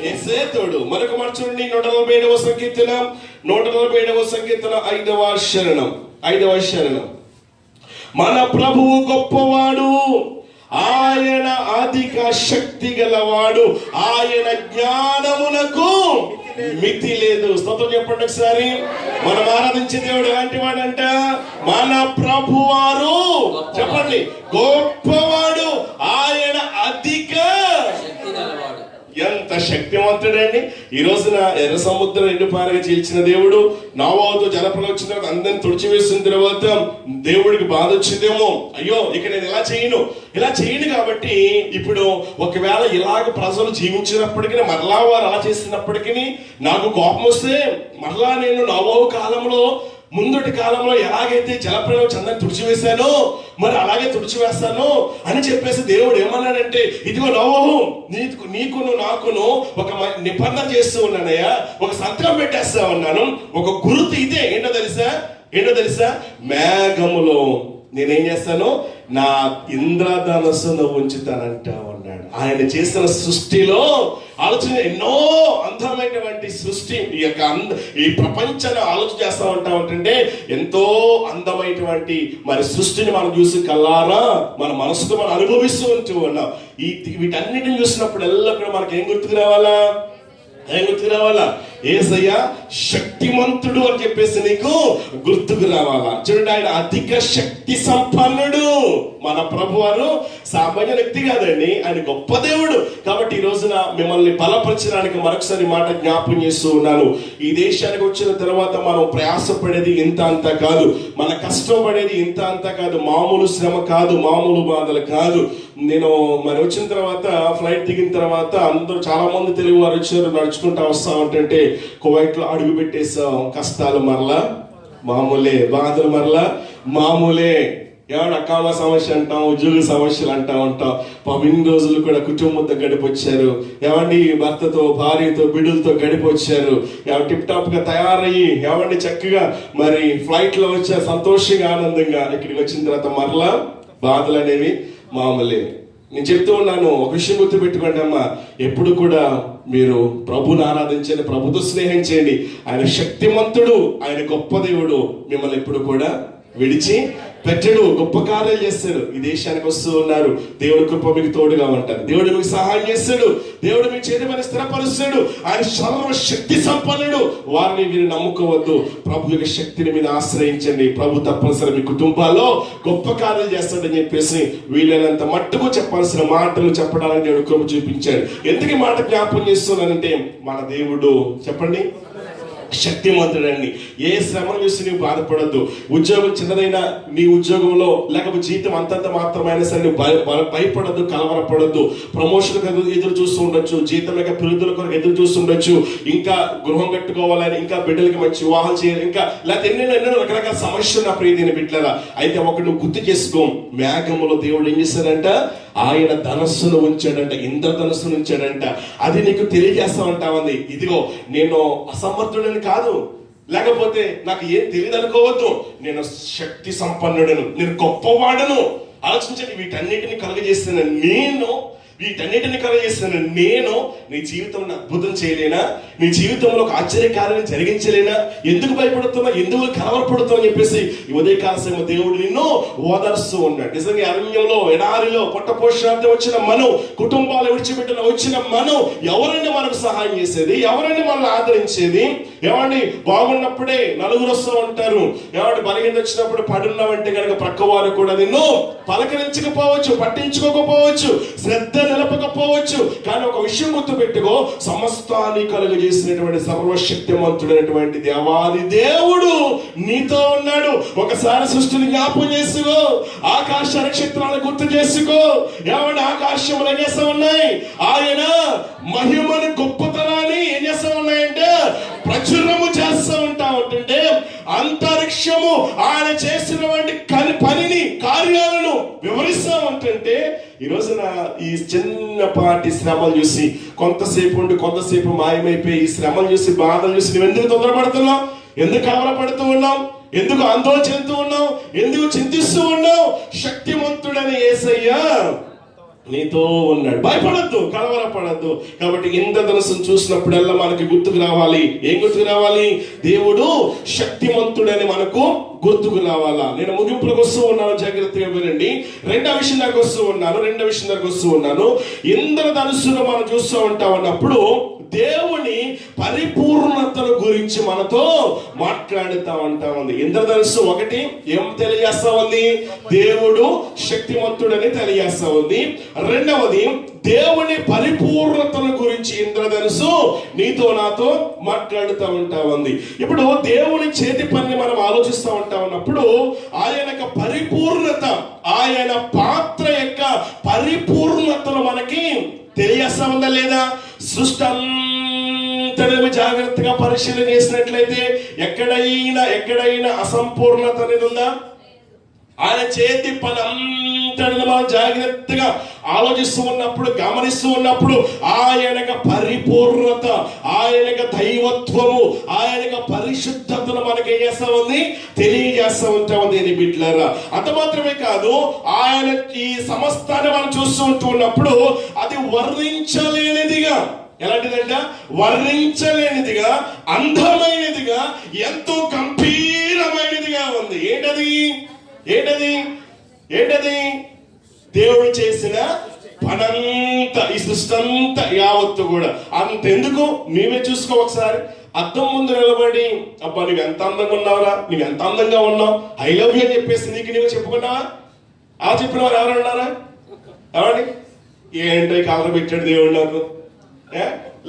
యేసే తోడు. మనకు చూడండి 147వ సంకీర్తన 5వ శరణం. మన ప్రభువు గొప్పవాడు, ఆయన అధిక శక్తి గలవాడు, ఆయన జ్ఞానమునకు మితి లేదు. స్తోత్రం చెప్పండి ఒకసారి. మనం ఆరాధించే దేవుడు ఎలాంటి వాడంట? మన ప్రభువారు, చెప్పండి, గొప్పవాడు, ఆయన అధిక
శక్తి గలవాడు.
ఎంత శక్తివంతుడండి. ఈ రోజున ఎర్ర సముద్రం రెండు పాలుగా చీల్చిన దేవుడు, నోవాహుతో జలప్రలయం వచ్చిన తర్వాత అందరిని తుడిచివేసిన తర్వాత దేవుడికి బాధ వచ్చిందేమో, అయ్యో ఇక నేను ఇలా చేయను కాబట్టి ఇప్పుడు ఒకవేళ ఇలాగ ప్రజలు జీవించినప్పటికీ, మరలా వారు అలా చేసినప్పటికీ నాకు కోపం వస్తే మరలా నేను నోవాహు కాలంలో ముందుటి కాలంలో ఎలాగైతే జలప్రలయం చందని తుడిచివేశానో మరి అలాగే తుడిచివేస్తాను అని చెప్పేసి దేవుడు ఏమన్నాడంటే, ఇదిగో నోవాహు, నీకును నాకును ఒక నిబంధన చేస్తూ ఉన్నానయ్యా, ఒక సంతకం పెట్టేస్తా ఉన్నాను. ఒక గుర్తు ఇదే. ఏంటో తెలుసా? మేఘములో నేనేం చేస్తాను? నా ఇంద్రధనస్సును ఉంచుతానంట ఉన్నాడు. ఆయన చేసిన సృష్టిలో ఆలోచన ఎన్నో అందమైనటువంటి సృష్టి. ఈ ప్రపంచాన్ని ఆలోచన చేస్తా ఉంటే ఎంతో అందమైనటువంటి మరి సృష్టిని మనం చూసి కల్లారా మన మనసుతో మనం అనుభవిస్తూ ఉంటూ ఉన్నాం. వీటన్నిటిని చూసినప్పుడు ఎల్లప్పుడూ మనకి ఏం గుర్తుకు రావాలా? యేసయ్య శక్తిమంతుడు అని చెప్పేసి నీకు గుర్తుకు రావాలా. చూడండి, ఆయన అధిక శక్తి సంపన్నుడు. మన ప్రభువారు సామాన్య వ్యక్తి కాదండి, ఆయన గొప్ప దేవుడు. కాబట్టి ఈ రోజున మిమ్మల్ని బలపరచడానికి మరొకసారి మాట జ్ఞాపం చేస్తూ ఉన్నాను. ఈ దేశానికి వచ్చిన తర్వాత మనం ప్రయాసపడేది ఇంత అంత కాదు, మన కష్టం పడేది ఇంత అంత కాదు, మామూలు శ్రమ కాదు, మామూలు బాధలు కాదు. నేను మరి వచ్చిన తర్వాత ఫ్లైట్ దిగిన తర్వాత అందరూ చాలా మంది తెలుగు వారు వచ్చారు, నడుచుకుంటా వస్తా ఉంటే కువైట్ లో అడుగు పెట్టేసాం. కష్టాలు మరలా మామూలే, బాధలు మరలా మామూలే. ఏమన్నా అకామ సమస్య అంటాం, ఉద్యోగ సమస్యలు అంటా ఉంటాం. ఇన్ని రోజులు కూడా కుటుంబంతో గడిపొచ్చారు, ఏమండి భర్తతో, భార్యతో, బిడ్డలతో గడిపొచ్చారు, టిప్ టాప్ గా తయారయ్యి ఏమండి చక్కగా మరి ఫ్లైట్ లో వచ్చారు, సంతోషంగా ఆనందంగా. ఇక్కడికి వచ్చిన తర్వాత మరలా బాధలు అనేవి మామూలే. నేను చెప్తూ ఉన్నాను, ఒక విషయం గుర్తు పెట్టుకోండి అమ్మా, ఎప్పుడు కూడా మీరు ప్రభుని ఆరాధించండి, ప్రభుతో స్నేహం చేయండి. ఆయన శక్తిమంతుడు, ఆయన గొప్ప దేవుడు. మిమ్మల్ని ఎప్పుడు కూడా విడిచి పెట్టడు, గొప్ప కార్యాలు చేస్తాడు. ఈ దేశానికి వస్తూ ఉన్నారు, దేవుడి కృప మీకు తోడుగా ఉంటారు, దేవుడు మీకు సహాయం చేస్తాడు, దేవుడు మీ చేతి పని స్థిరపరుస్తాడు. ఆయన సర్వ శక్తి సంపన్నుడు. వారిని మీరు నమ్ముకోవద్దు, ప్రభు యొక్క శక్తిని మీద ఆశ్రయించండి. ప్రభు తప్పనిసరి మీ కుటుంబాల్లో గొప్ప కార్యాలు చేస్తాడని చెప్పేసి వీళ్ళనంత మట్టుకు చెప్పాల్సిన మాటలు చెప్పడానికి దేవుడు కృప చూపించాడు. ఎందుకు మాట జ్ఞాపకం చేస్తున్నానంటే, మన దేవుడు చెప్పండి శక్తిమంతుడండి. ఏ శ్రమను చూసి నీవు బాధపడద్దు. ఉద్యోగం చిన్నదైనా నీ ఉద్యోగంలో లేకపోతే జీతం అంతంత మాత్రమైనా సరే నువ్వు భయపడద్దు, కలవరపడద్దు. ప్రమోషన్ ఎదురు చూస్తూ ఉండొచ్చు, జీతం యొక్క పిలుపుల కొరకు ఎదురు చూస్తుండొచ్చు, ఇంకా గృహం కట్టుకోవాలని, ఇంకా బిడ్డలకి మంచి వివాహం చేయాలి, ఇంకా లేకపోతే ఎన్నెన్నో రకరకాల సమస్యలు నా ప్రియమైన బిడ్డలారా. అయితే ఒకటి నువ్వు గుర్తు చేసుకో, మేఘములో దేవుడు ఏం చేశాడంట, ఆయన ధనస్సును ఉంచాడంట, ఇంద్రధనస్సును ఉంచాడంట. అది నీకు తెలియజేస్తా ఉంటామంది. ఇదిగో నేను అసమర్థుడని కాదు, లేకపోతే నాకు ఏం తెలియదు అనుకోవద్దు, నేను శక్తి సంపన్నుడను, నేను గొప్పవాడను. ఆలోచించండి, వీటన్నిటిని కలుగజేసిన నేను నీ జీవితంలో అద్భుతం చేయలేనా? నీ జీవితంలో ఒక ఆశ్చర్యకార్యం జరిగించలేనా? ఎందుకు భయపడుతున్నా, ఎందుకు కలవరపడుతున్నా అని చెప్పేసి ఈ ఉదయకాల సమయంలో దేవుడు నిన్ను ఓదార్స్తూ ఉన్నాడు. నిజంగా అరణ్యంలో, ఎడారిలో పొట్టపోషణార్థం వచ్చిన మనం, కుటుంబాలు విడిచిపెట్టిన వచ్చిన మనం, ఎవరైనా మనకు సహాయం చేసేది, ఎవరైనా మనల్ని ఆదరించేది? ఏమండి, బాగున్నప్పుడే నలుగురు వస్తూ ఉంటారు, ఏమంటే బలహీనత వచ్చినప్పుడు పడున్నామంటే కనుక ప్రక్క వారు కూడా నిన్ను పలకరించకపోవచ్చు, పట్టించుకోకపోవచ్చు, శ్రద్ధ నిలపకపోవచ్చు. కానీ ఒక విషయం గుర్తు పెట్టుకో, సమస్తాన్ని కలుగజేసినటువంటి సర్వశక్తిమంతుడైనటువంటి దేవాది దేవుడు నీతో ఉన్నాడు. ఒకసారి సృష్టిని జ్ఞాపకం చేసుకో, ఆకాశ నక్షత్రాలను గుర్తు చేసుకో. ఏమంటే ఆకాశములు ఏం చేస్తా ఉన్నాయి? ఆయన మహిమని, గొప్పతనాన్ని ఏం చేస్తా ఉన్నాయంటే ప్రచురము చేస్తూ ఉంటే అంతరిక్షము ఆయన చేసినటువంటి పనిని, కార్యాలను వివరిస్తూ ఉంటుంటే, ఈ రోజున ఈ చిన్నపాటి శ్రమలు చూసి కొంతసేపు మాయమైపోయి, ఈ శ్రమలు చూసి, బాధలు చూసి నువ్వు ఎందుకు తొందరపడుతున్నావు? ఎందుకు కలవరపడుతూ ఉన్నావు? ఎందుకు ఆందోళన చెందుతూ ఉన్నావు? ఎందుకు చింతిస్తూ ఉన్నావు? శక్తిమంతుడని యేసయ్య నీతో ఉన్నాడు. భయపడద్దు, కలవరపడద్దు. కాబట్టి ఇంద్రధనుస్సును చూసినప్పుడల్లా మనకి గుర్తుకు రావాలి. ఏం గుర్తుకు రావాలి? దేవుడు శక్తిమంతుడని మనకు గుర్తుకు రావాలా. నేను ముగింపులకు వస్తూ ఉన్నాను, జాగ్రత్తగా వినండి. రెండవ విషయం దగ్గరకు వస్తూ ఉన్నాను. ఇంద్రధనుస్సును మనం చూస్తూ ఉంటామన్నప్పుడు దేవుని పరిపూర్ణతను గురించి మనతో మాట్లాడుతూ ఉంటామంది. ఇంద్రధనుస్సు ఒకటి ఏం తెలియజేస్తా ఉంది? దేవుడు శక్తిమంతుడని తెలియజేస్తా ఉంది. రెండవది, దేవుని పరిపూర్ణతను గురించి ఇంద్రధనుస్సు నీతో నాతో మాట్లాడుతూ ఉంటా ఉంది. ఇప్పుడు దేవుని చేతి పని మనం ఆలోచిస్తూ ఉంటా ఉన్నప్పుడు ఆయన యొక్క పరిపూర్ణత, ఆయన పాత్ర యొక్క పరిపూర్ణతను మనకి తెలియజేస్తా ఉందా లేదా? సృష్టి అంతటి జాగ్రత్తగా పరిశీలన చేసినట్లయితే ఎక్కడైనా అసంపూర్ణత అనేది ఉందా? ఆయన చేతి పని అంతటిని మనం జాగ్రత్తగా ఆలోచిస్తూ ఉన్నప్పుడు, గమనిస్తూ ఉన్నప్పుడు ఆయన పరిపూర్ణత, ఆయన దైవత్వము, ఆయన పరిశుద్ధతను మనకి ఏం చేస్తా ఉంది? తెలియజేస్తా ఉంటా ఉంది బిడ్డలారా. అంత మాత్రమే కాదు, ఆయన ఈ సమస్తాన్ని మనం చూస్తూ ఉన్నప్పుడు అది వర్ణించలేనిదిగా, ఎలాంటిదంట? వర్ణించలేనిదిగా, అందమైనదిగా, ఎంతో గంభీరమైనదిగా ఉంది. ఏంటది? దేవుడు చేసిన పనంతా, ఈ సృష్టి అంతా యావత్తు కూడా. అంతెందుకు, నీవే చూసుకో ఒకసారి. అద్దం ముందు నిలబడి, అబ్బా నువ్వు ఎంత అందంగా ఉన్నావురా, నువ్వు ఎంత అందంగా ఉన్నావు, ఐ లవ్ యూ అని చెప్పేసి నీవు చెప్పుకున్నావా? చెప్పిన వారు ఎవరు ఉన్నారా? ఏమండి, ఏంటో కలర్ పెట్టాడు దేవుడు నాకు,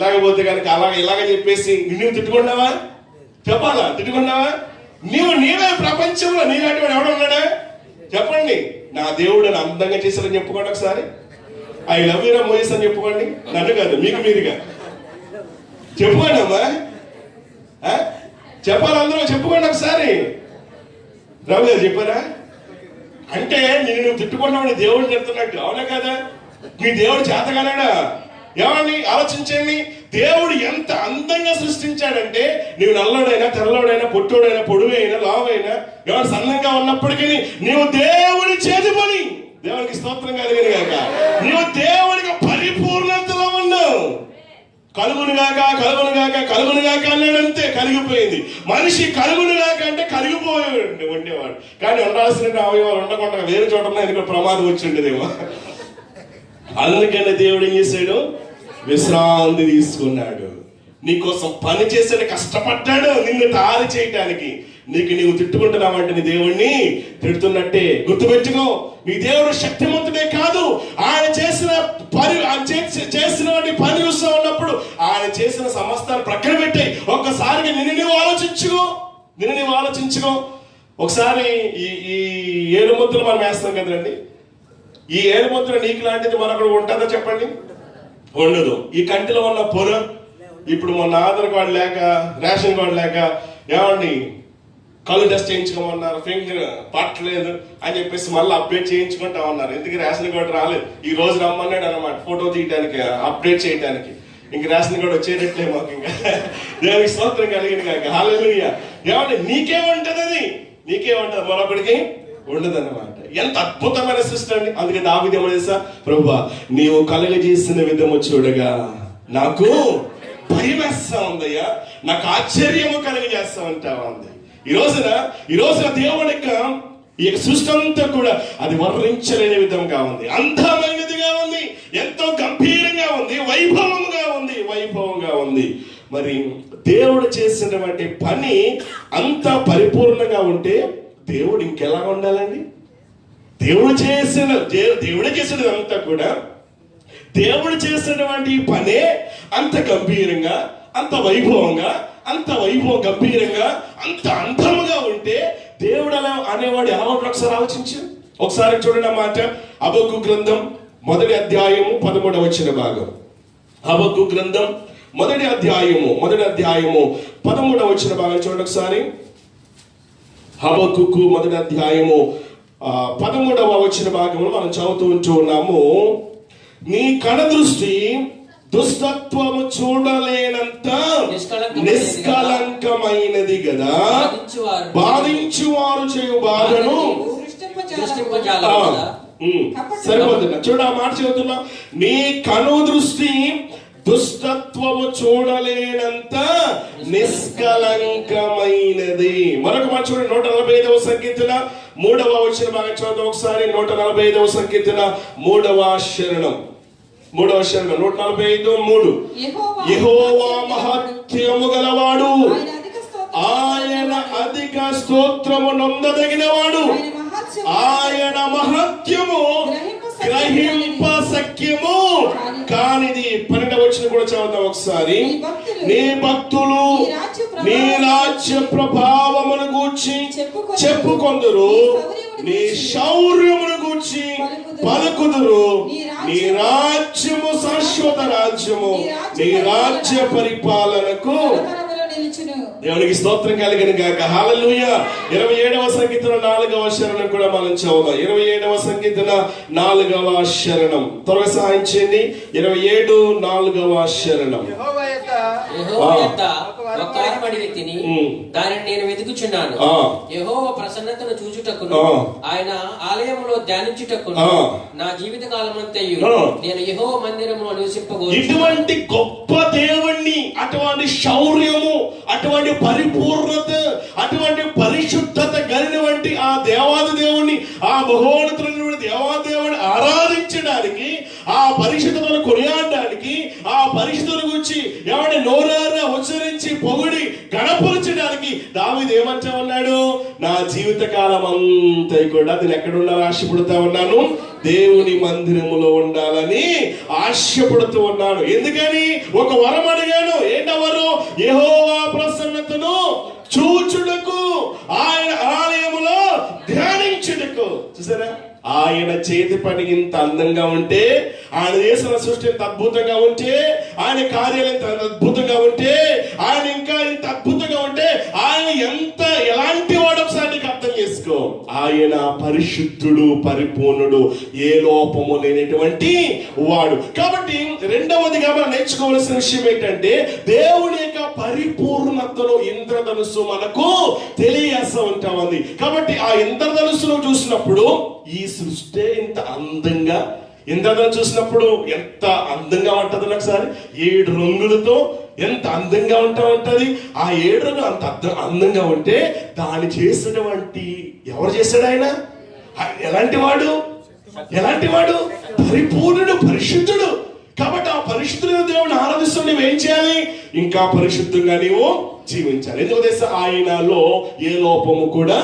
లేకపోతే కనుక ఇలాగ చెప్పేసి నువ్వు తిట్టుకున్నావా? చెప్పాలా? తిట్టుకున్నావా? నీవే ప్రపంచంలో నీలాంటి వాడు ఎవడు ఉన్నాడా? చెప్పండి. నా దేవుడు నన్ను అందంగా చేశారని చెప్పుకోండి ఒకసారి. ఐ లవ్ యూ మోయిస్ అని చెప్పుకోండి. నన్ను కాదు, మీకు మీరుగా చెప్పుకోండి అమ్మా. చెప్పాలి, అందరూ చెప్పుకోండి ఒకసారి. రవి గారు చెప్పారా? అంటే నువ్వు తిట్టుకున్నావు, దేవుడు చెప్తున్నట్టు. అవునా కదా? మీ దేవుడు చేతగానాడా? ఏమండి, ఆలోచించండి. దేవుడు ఎంత అందంగా సృష్టించాడంటే, నీవు నల్లడైనా, తెల్లడైనా, పొట్టోడైనా, పొడువైనా, లావైనా, ఎవరు సన్నంగా ఉన్నప్పటికీ నీవు దేవుడి చేతి పని. దేవునికి స్తోత్రం కలిగిన గాక. నీవు దేవుడికి పరిపూర్ణతలో ఉన్నావు. కలుగునుగాక అన్నాడంతే, కలిగిపోయింది. మనిషి కలుగునుగాక అంటే కలిగిపోయి ఉండేవాడు. కానీ ఉండాల్సిన అవయవాలు ఉండకుండా వేరే చోట ఆయనకు ప్రమాదం వచ్చిండేదేమో. అందుకని దేవుడు ఏం చేశాడు? విశ్రాంతి తీసుకున్నాడు. నీకోసం పని చేసాడు, కష్టపడ్డాడు నిన్ను తయారు చేయటానికి. నీవు తిట్టుకుంటున్నావంటే నీ దేవుణ్ణి తిడుతున్నట్టే. గుర్తుపెట్టుకో, నీ దేవుడు శక్తిమంతుడే కాదు, ఆయన చేసిన పని చూస్తూ ఉన్నప్పుడు ఆయన చేసిన సమస్తాన్ని ప్రక్కన పెట్టాయి. ఒక్కసారిగా నిన్ను నేర్చుకో, నిన్ను నీవు ఆలోచించుకో. ఒకసారి ఈ ఈ 7 ముద్దలు మనం వేస్తాం కదండి. ఈ 7 ముద్దలు నీకు లాంటిది మరొకడు ఉంటుందా చెప్పండి? ఉండదు. ఈ కంటిలో ఉన్న పొర, ఇప్పుడు మొన్న ఆధార్ కార్డు లేక, రేషన్ కార్డు లేక ఏమండి కళ్ళు టెస్ట్ చేయించుకోమన్నారు, ఫింగర్ పట్టలేదు అని చెప్పేసి మళ్ళీ అప్డేట్ చేయించుకుంటా ఉన్నారు. ఎందుకు రేషన్ కార్డు రాలేదు, ఈ రోజు రమ్మన్నాడు అనమాట ఫోటో తీయడానికి, అప్డేట్ చేయడానికి. ఇంక రేషన్ కార్డు వచ్చేటట్లే మాకు. ఇంకా దేవునికి స్తోత్రం కలిగింది కాక. హల్లెలూయా. ఏమంటే నీకేముంటది, అది నీకేముంటది, మరొకడికి ఉండదు అన్నమాట. ఎంత అద్భుతమైన సృష్టి అండి. అందుకే దావీదు ఏమని తెలుసా? ప్రభువా నీవు కలుగజేసిన విధము చూడగా నాకు భయం వేస్తా ఉందయ్యా, నాకు ఆశ్చర్యము కలుగజేస్తా ఉంటావా ఉంది. ఈ రోజున దేవుని యొక్క ఈ సృష్టి అంతా కూడా అది వర్ణించలేని విధంగా ఉంది, అందమైనదిగా ఉంది, ఎంతో గంభీరంగా ఉంది, వైభవంగా ఉంది. మరి దేవుడు చేసినటువంటి పని అంత పరిపూర్ణంగా ఉంటే దేవుడు ఇంకెలా ఉండాలండి? దేవుడే చేసినది అంతా కూడా, దేవుడు చేసినటువంటి పనే అంత గంభీరంగా, అంత వైభవంగా, గంభీరంగా, అంత అందముగా ఉంటే దేవుడు అలా అనేవాడు ఎలా ఉంటాడు? ఒకసారి ఆలోచించు. ఒకసారి చూడండి ఆ మాట. హబక్కూ గ్రంథం 1వ అధ్యాయము 13వ వచన భాగం. హబక్కూ గ్రంథం 1వ అధ్యాయము 13వ వచన భాగం చూడండి ఒకసారి. హబక్కూ 1వ అధ్యాయము 13వ వచన భాగంలో మనం చదువుతూ ఉన్నాము. నీ కనుదృష్టి దుష్టత్వము చూడలేనంత నిష్కలంకమైనది కదా, బాధించువారు చేయు బాధను సరిపోతున్నా. చూడ ఆ మాట చదువుతున్నా. నీ కనుదృష్టి దుష్టత్వము చూడలేనంత నిష్కలంకమైనది. మరొక మాట చూడండి. 145వ సంకీర్తన 3వ వచన భాగం చదువు ఒకసారి. 145వ సంకీర్తన 3వ శరణం. 145:3. యెహోవా మహత్యము గలవాడు, ఆయన అధిక స్తోత్రము నొందదగినవాడు, ఆయన మహత్యము గ్రహింప సఖ్యము కానిది. 12వ వచనం కూడా చదువుతాం ఒకసారి. నీ భక్తులు నీ రాజ్య ప్రభావమును గూర్చి చెప్పుకొందురు, నీ శౌర్యమును గూర్చి పలుకుదురు. నీ రాజ్యము శాశ్వత రాజ్యము, నీ రాజ్య పరిపాలనకు. దేవునికి స్తోత్రం కలిగిన గాక. హల్లెలూయా. 27వ సంకీర్తన 4వ శరణం కూడా మనం చదువుదాం. 27వ సంకీర్తన 4వ శరణం. త్వరగా సహాయం చేయండి. 27:4వ శరణం.
యెహోవా యొక్క ఒక కార్యమడిగి తిని దానిని నేను వెతుకుచున్నాను. యెహోవా ప్రసన్నతను చూచుటకును ఆయన ఆలయములో ధ్యానించుటకును నా జీవిత కాలమంతయు నేను యెహోవా మందిరములో నివసింపగోరు.
ఇటువంటి గొప్ప దేవుణ్ణి, అటువంటి శౌర్యము, అటువంటి పరిపూర్ణత, అటువంటి పరిశుద్ధత కలిగినటువంటి ఆ దేవాది దేవుణ్ణి, ఆ మహోన్నతుడైన దేవాదేవుని ఆరాధించడానికి, ఆ పరిశుద్ధతను కొనియాడడానికి, ఆ పరిశుద్ధుల గురించి ఎవరి నోరారా ఉచ్చరించి పొగిడి గణపరచడానికి దావీదు ఏమంటా ఉన్నాడు? నా జీవిత కాలం అంతా కూడా నేను ఎక్కడ ఉండాలని ఆశపడుతా ఉన్నాను? దేవుని మందిరములో ఉండాలని ఆశపడుతూ ఉన్నాను. ఎందుకని? ఒక వరం అడిగాను. ఏంటవరు? యెహోవా ప్రసన్నతను చూచుటకు, ఆయన ఆలయములో ధ్యానించుటకు. చూసారా? ఆయన చేతి పని ఇంత అందంగా ఉంటే, ఆయన చేసిన సృష్టి ఇంత అద్భుతంగా ఉంటే, ఆయన కార్యాలు ఇంత అద్భుతంగా ఉంటే, ఆయన ఇంకా ఇంత అద్భుతంగా ఉంటే, ఆయన ఎలాంటి వాడు ఒకసారి నీకు అర్థం చేసుకో. ఆయన పరిశుద్ధుడు, పరిపూర్ణుడు, ఏ లోపము లేనటువంటి వాడు. కాబట్టి రెండవదిగా మనం నేర్చుకోవాల్సిన విషయం ఏంటంటే, దేవుని యొక్క పరిపూర్ణతలో ఇంద్రధనుస్సు మనకు తెలియజేస్తూ ఉంటా ఉంది. కాబట్టి ఆ ఇంద్రధనుస్సును చూసినప్పుడు ఈ సృష్టి ఇంత అందంగా, ఇంద్రధనుస్సు చూసినప్పుడు ఎంత అందంగా ఉంటది. ఒకసారి 7 రంగులతో ఎంత అందంగా ఉంటది. ఆ 7 రంగులు అంత అందంగా ఉంటే దాన్ని చేసినటువంటి ఎవరు చేశాడు? ఆయన ఎలాంటి వాడు? పరిపూర్ణుడు, పరిశుద్ధుడు. కాబట్టి ఆ పరిశుద్ధుడైన దేవుని ఆరాధిస్తూ నువ్వు ఏం చేయాలి? ఇంకా పరిశుద్ధంగా నీవు జీవించాలి. ఎందుకు తెలుసా? ఆయనలో ఏ లోపము కూడా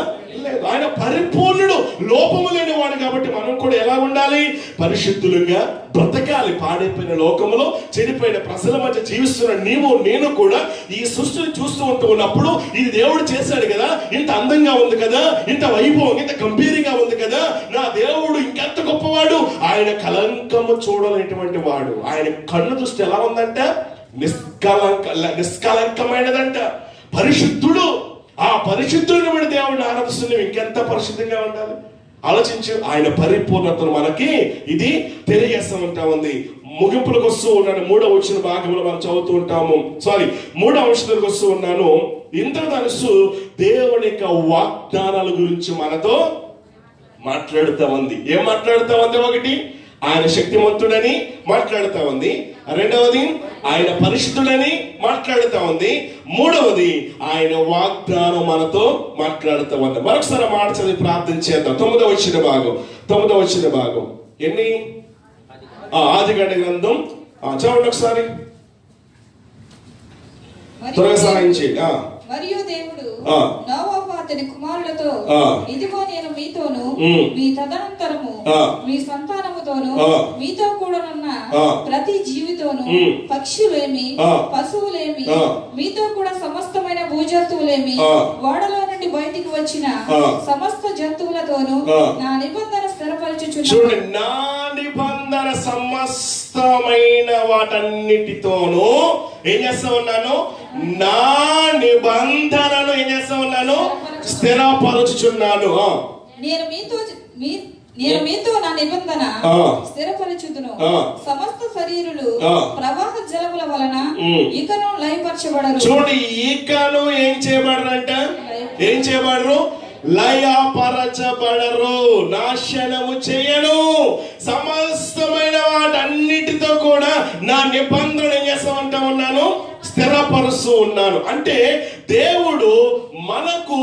లేదు. ఆయన పరిపూర్ణుడు. లోపము లేని వాడు కాబట్టి మనం కూడా ఎలా ఉండాలి? పరిశుద్ధులుగా బ్రతకాలి. పాడైపోయిన లోకములో చెడిపోయిన ప్రజల మధ్య జీవిస్తున్న నీవు నేను కూడా ఈ సృష్టిని చూస్తూ ఉన్నప్పుడు ఇది దేవుడు చేశాడు కదా, ఇంత అందంగా ఉంది కదా, ఇంత వైభవం, ఇంత గంభీరంగా ఉంది కదా, నా దేవుడు ఇంకెంత గొప్పవాడు, ఆయన కలంకము చూడలేటువంటి వాడు. ఆయన కన్ను దృష్టి ఎలా ఉందంట? నిష్కలంకమైనదంట. పరిశుద్ధుడు. ఆ పరిశుద్ధుడిని బట్టి దేవుడిని ఆరాధిస్తున్నాం, ఇంకెంత పరిశుద్ధంగా ఉండాలి? ఆలోచించు. ఆయన పరిపూర్ణతను మనకి ఇది తెలియజేస్తూ ఉంటా ఉంది. ముగింపులకు వస్తూ ఉన్నాను. 3వ వచ్చిన భాగంలో మనం చదువుతూ ఉంటాము. 3వ అంశాలకు వస్తూ ఉన్నాను. ఇంద్రధనుస్సు దేవుని యొక్క వాగ్దానాల గురించి మనతో మాట్లాడుతూ ఉంది. ఏం మాట్లాడుతూ ఉంది? ఒకటి, ఆయన శక్తిమంతుడని మాట్లాడుతూ ఉంది. రెండవది, ఆయన పరిశుద్ధుడని మాట్లాడుతూ ఉంది. మూడవది, ఆయన వాగ్దానం మనతో మాట్లాడుతూ ఉంది. మరొకసారి మాట చదివి ప్రార్థన చేద్దాం. 9వ వచ్చిన భాగం ఎన్ని? ఆదికాండ గ్రంథం చదవండి ఒకసారి, త్వరగా సహాయం చేయండి.
మరియు దేవుడు నోవహు అతని కుమారులతో, ఇదిగో నేను మీతోను మీ తదనంతరము మీ సంతానముతోను మీతో కూడానున్న ప్రతి జీవితోను, పక్షులేమి పశువులేమి మీతో కూడా సమస్తమైన భూజంతువులేమి ఓడలో నుండి బయటికి వచ్చిన సమస్త జంతువులతోను నా నిబంధన స్థిరపరచుచున్నాను.
చూడండి, నా నిబంధన సమస్తమైన వాటన్నిటితోనూ ఏం చేస్తా ఉన్నాను? నా నిబంధనను ఏం చేస్తా ఉన్నాను? స్థిరపరచుచున్నాను.
నేను మీతో నా నిబంధన స్థిరపరచుదును. సమస్త శరీరులు ప్రవాహ జలముల వలన ఇకను లయపరచబడరు.
చూడండి, ఇకను ఏం చేయబడరంట? ఏం చేయబడరు? లయపరచబడరు, నాశనము చేయను. సమస్తమైన వాటన్నిటితో కూడా నా నిబంధన ఏం చేస్తా ఉంటా ఉన్నాను? స్థిరపరుస్తూ ఉన్నాను. అంటే దేవుడు మనకు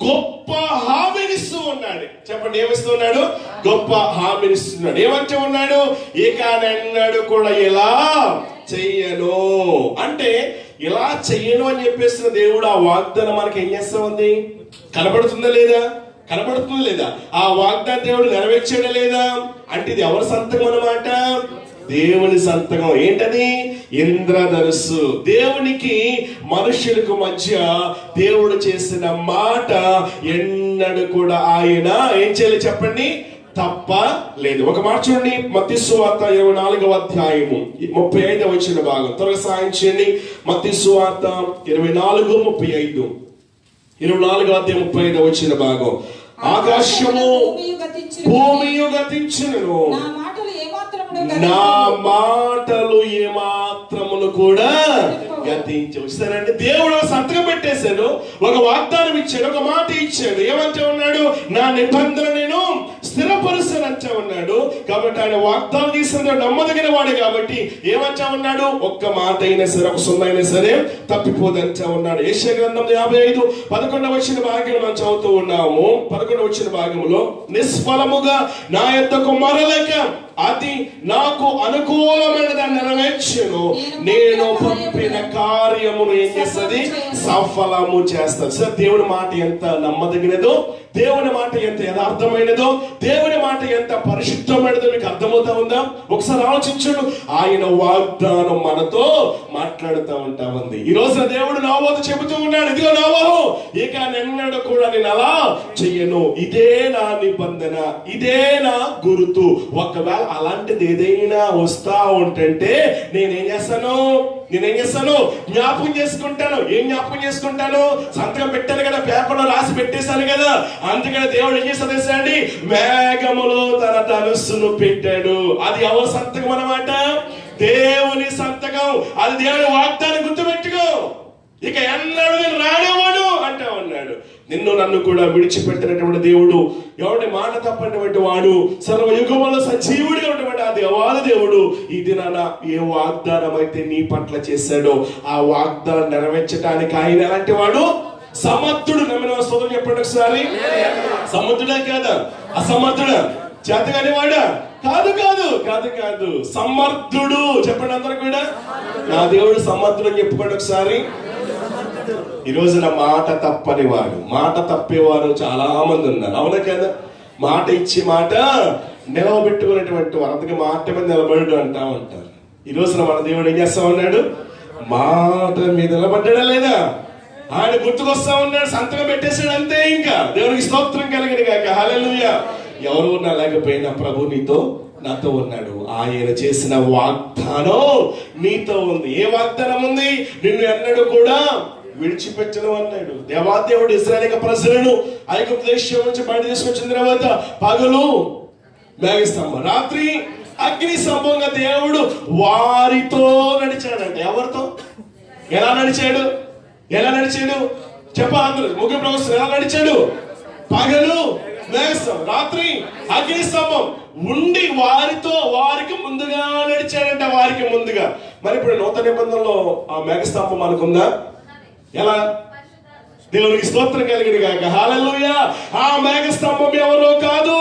గొప్ప హామీనిస్తూ ఉన్నాడు. చెప్పండి, ఏమిస్తూ ఉన్నాడు? గొప్ప హామీనిస్తున్నాడు. ఏమంటూ ఉన్నాడు? ఇక నన్నడు కూడా ఇలా చెయ్యను అంటే, ఇలా చెయ్యను అని చెప్పేస్తున్న దేవుడు ఆ వాగ్దానం మనకి ఏం చేస్తా ఉంది? కనబడుతుందా లేదా? కనబడుతుందా లేదా? ఆ వాగ్దానం దేవుడు నెరవేర్చాడా లేదా? అంటే ఇది ఎవరి సంతకం అన్నమాట? దేవుని సంతకం. ఏంటది? ఇంద్రధనుస్సు. దేవునికి మనుషులకు మధ్య దేవుడు చేసిన మాట ఎన్నడూ కూడా ఆయన ఏం చేయాలి చెప్పండి? తప్ప లేదు. ఒక మాట చూడండి, మత్తయి సువార్త 24వ అధ్యాయము 35వ వచ్చిన భాగం. త్వరగా సాయం చేయండి. మత్తయి సువార్త 24:35, 24వ అధ్యాయం 35వ వచ్చిన భాగం. ఆకాశము భూమియు గతించును, నా మాటలు ఏమాత్రమును కూడా గతించవు. సరే అండి, దేవుడు సంతకం పెట్టేశాడు, ఒక వాగ్దానం ఇచ్చాడు, ఒక మాట ఇచ్చాడు. ఏమంటే ఉన్నాడు? నా నిబంధన నేను స్థిరపరుస్తానంటే ఉన్నాడు. కాబట్టి ఆయన వాగ్దానం తీసిన నమ్మదగిన వాడు కాబట్టి ఏమంటా ఉన్నాడు? ఒక్క మాట అయినా సరే, ఒక సున్నా అయినా సరే తప్పిపోదంటా ఉన్నాడు. యెషయా గ్రంథం 55:11 వచ్చిన భాగంలో మనం చదువుతూ ఉన్నాము. 11 వచ్చిన భాగంలో, నిష్ఫలముగా నా యొద్దకు మరలక అది నాకు అనుకూలమైన దాన్ని నెరవేర్చును, నేను పంపిన కార్యమును ఏం చేస్తుంది? సఫలము చేస్తాను. సార్, దేవుడి మాట ఎంత నమ్మదగినదో, దేవుని మాట ఎంత యథార్థమైనదో, దేవుని మాట ఎంత పరిశుద్ధమైనదో మీకు అర్థమవుతా ఉందా? ఒకసారి ఆలోచించండి. ఆయన వాగ్దానం మనతో మాట్లాడుతూ ఉంటా ఉంది. ఈ రోజున దేవుడు నోవహుతో చెబుతూ ఉన్నాడు, ఇదిగో నోవహు, ఇక నిన్నడు కూడా నేను అలా చెయ్యను. ఇదే నా నిబంధన, ఇదే నా గుర్తు. ఒకవేళ అలాంటిది ఏదైనా వస్తా ఉంటే నేనేం చేస్తాను? జ్ఞాపకం చేసుకుంటాను. ఏం జ్ఞాపకం చేసుకుంటాను? సంతకం పెట్టాను కదా, పేపర్లో రాసి పెట్టేశాను కదా. అందుకని దేవుడు ఏం చేస్తాడు? మేఘములో తన ధనుస్సును పెట్టాడు. అది ఎవరి సంతకం అన్నమాట? దేవుని సంతకం. అది దేవుని వాగ్దానం. గుర్తుపెట్టుకో. ఇక ఎన్నడూ నేను రానివ్వను అంటా ఉన్నాడు. నిన్ను నన్ను కూడా విడిచిపెట్టినటువంటి దేవుడు, ఎవరి మాట తప్పనటువంటి వాడు, సర్వయుగములో సజీవుడిగా ఉన్నటువంటి ఆ దేవాది దేవుడు ఈ దినాన ఏ వాగ్దానం అయితే నీ పట్ల చేశాడో ఆ వాగ్దానం నెరవేర్చడానికి ఆయన ఎలాంటి వాడు? సమర్థుడు. నమ్మిన స్తోత్రం చెప్పండి ఒకసారి. సమర్థుడే కాదా? అసమర్థుడా? చేతగాని వాడా? కాదు కాదు కాదు కాదు సమర్థుడు. చెప్పండి అందరూ కూడా. నా దేవుడు సమర్థుడు అని చెప్పుకోండి ఒకసారి. ఈ రోజున మాట తప్పని వాడు, మాట తప్పేవారు చాలా మంది ఉన్నారు. అవునా కదా? మాట ఇచ్చి మాట నిలవబెట్టుకునేటువంటి వారు, అందుకే మాట మీద నిలబడు అంటా ఉంటారు. ఈ రోజున మన దేవుడు ఏం చేస్తా ఉన్నాడు? మాట మీద నిలబడ్డా లేదా? ఆయన గుర్తుకొస్తా ఉన్నాడు, సంతకం పెట్టేశాడు అంతే. ఇంకా దేవునికి స్తోత్రం కలిగిన గాక. హల్లెలూయా. ఎవరు ఉన్నా లేకపోయినా ప్రభు నాతో ఉన్నాడు. ఆయన చేసిన వాగ్దానం నీతో ఉంది. ఏ వాగ్దానం ఉంది? నిన్ను ఎన్నడూ కూడా విడిచిపెట్టను అన్నాడు. దేవాదేవుడు ఇశ్రాయేలు ప్రజలను ఐగుప్తు దేశం నుంచి బయట తీసుకొచ్చిన తర్వాత పగలు మేఘస్తంభం, రాత్రి అగ్ని స్తంభంగా దేవుడు వారితో నడిచాడంట. ఎవరితో? ఎలా నడిచాడు? చెప్పాలి ముఖ్య ప్రవక్తలు. ఎలా నడిచాడు? పగలు మేఘస్తంభం, రాత్రి అగ్ని స్తంభం ఉండి వారికి ముందుగా నడిచాడంట. వారికి ముందుగా. మరి ఇప్పుడు నూతన నిబంధనలో ఆ మేఘస్తంభం మనకుందా? ఎలా? దేవునికి స్తోత్రం కలిగిన గాక. హల్లెలూయా. ఆ మేఘస్తంభం ఎవరో కాదు.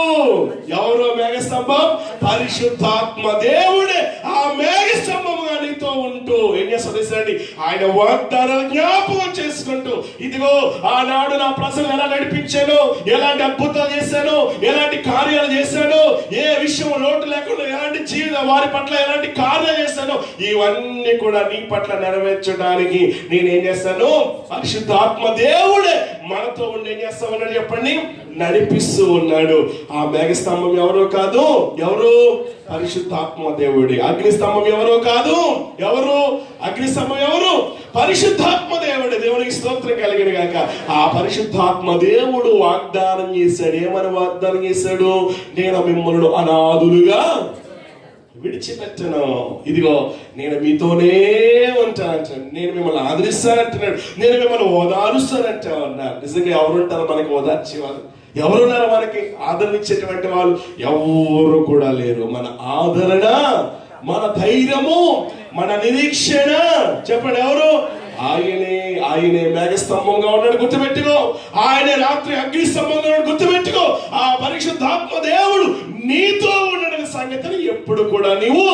ఎవరో మేఘస్తంభం? పరిశుద్ధాత్మ దేవుడే ఆ మేఘస్తంభముగా నీతో ఉంటూ ఏం చేస్తాడు? ఆయన వాగ్దానాలు జ్ఞాపకం చేసుకుంటూ, ఇదిగో ఆనాడు నా ప్రజలు ఎలా నడిపించానో, ఎలాంటి అద్భుతాలు చేశానో, ఎలాంటి కార్యాలు చేశానో, ఏ విషయం లోటు లేకుండా ఎలాంటి జీవితం వారి పట్ల ఎలాంటి కార్యాలు చేశానో, ఇవన్నీ కూడా నీ పట్ల నెరవేర్చడానికి నేనేం చేస్తాను? పరిశుద్ధాత్మ దేవుడే మనతో ఉండి ఏం చేస్తా ఉన్నాడు చెప్పండి? నడిపిస్తూ ఉన్నాడు. ఆ మేఘస్తంభం ఎవరో కాదు. ఎవరు? పరిశుద్ధాత్మ దేవుడి. అగ్నిస్తంభం ఎవరో కాదు. ఎవరు? అగ్నిస్తంభం ఎవరు? పరిశుద్ధాత్మ దేవుడు. దేవునికి స్తోత్రం కలిగిన గాక. ఆ పరిశుద్ధాత్మ దేవుడు వాగ్దానం చేశాడు. ఏమని వాగ్దానం చేశాడు? నేను మిమ్మల్ని అనాథులుగా విడిచిపెట్టను, ఇదిగో నేను మీతోనే ఉంటానంటాడు, నేను మిమ్మల్ని ఆదరిస్తానంటున్నాడు, నేను మిమ్మల్ని ఓదారుస్తానంటా అన్నాడు. నిజంగా ఎవరుంటారు మనకి ఓదార్చేవాళ్ళు? ఎవరున్నారు మనకి ఆదరించేటువంటి వాళ్ళు? ఎవరు కూడా లేరు. మన ఆదరణ, మన ధైర్యము, మన నిరీక్షణ చెప్పండి ఎవరు? ఆయనే మేఘస్తంభంగా ఉన్నాడు, గుర్తుపెట్టుకో. ఆయనే రాత్రి అగ్ని స్తంభంగా ఉన్నాడు, గుర్తుపెట్టుకో. ఆ పరిశుద్ధాత్మ దేవుడు నీతో ఉండడం సంగతిని ఎప్పుడు కూడా నీవు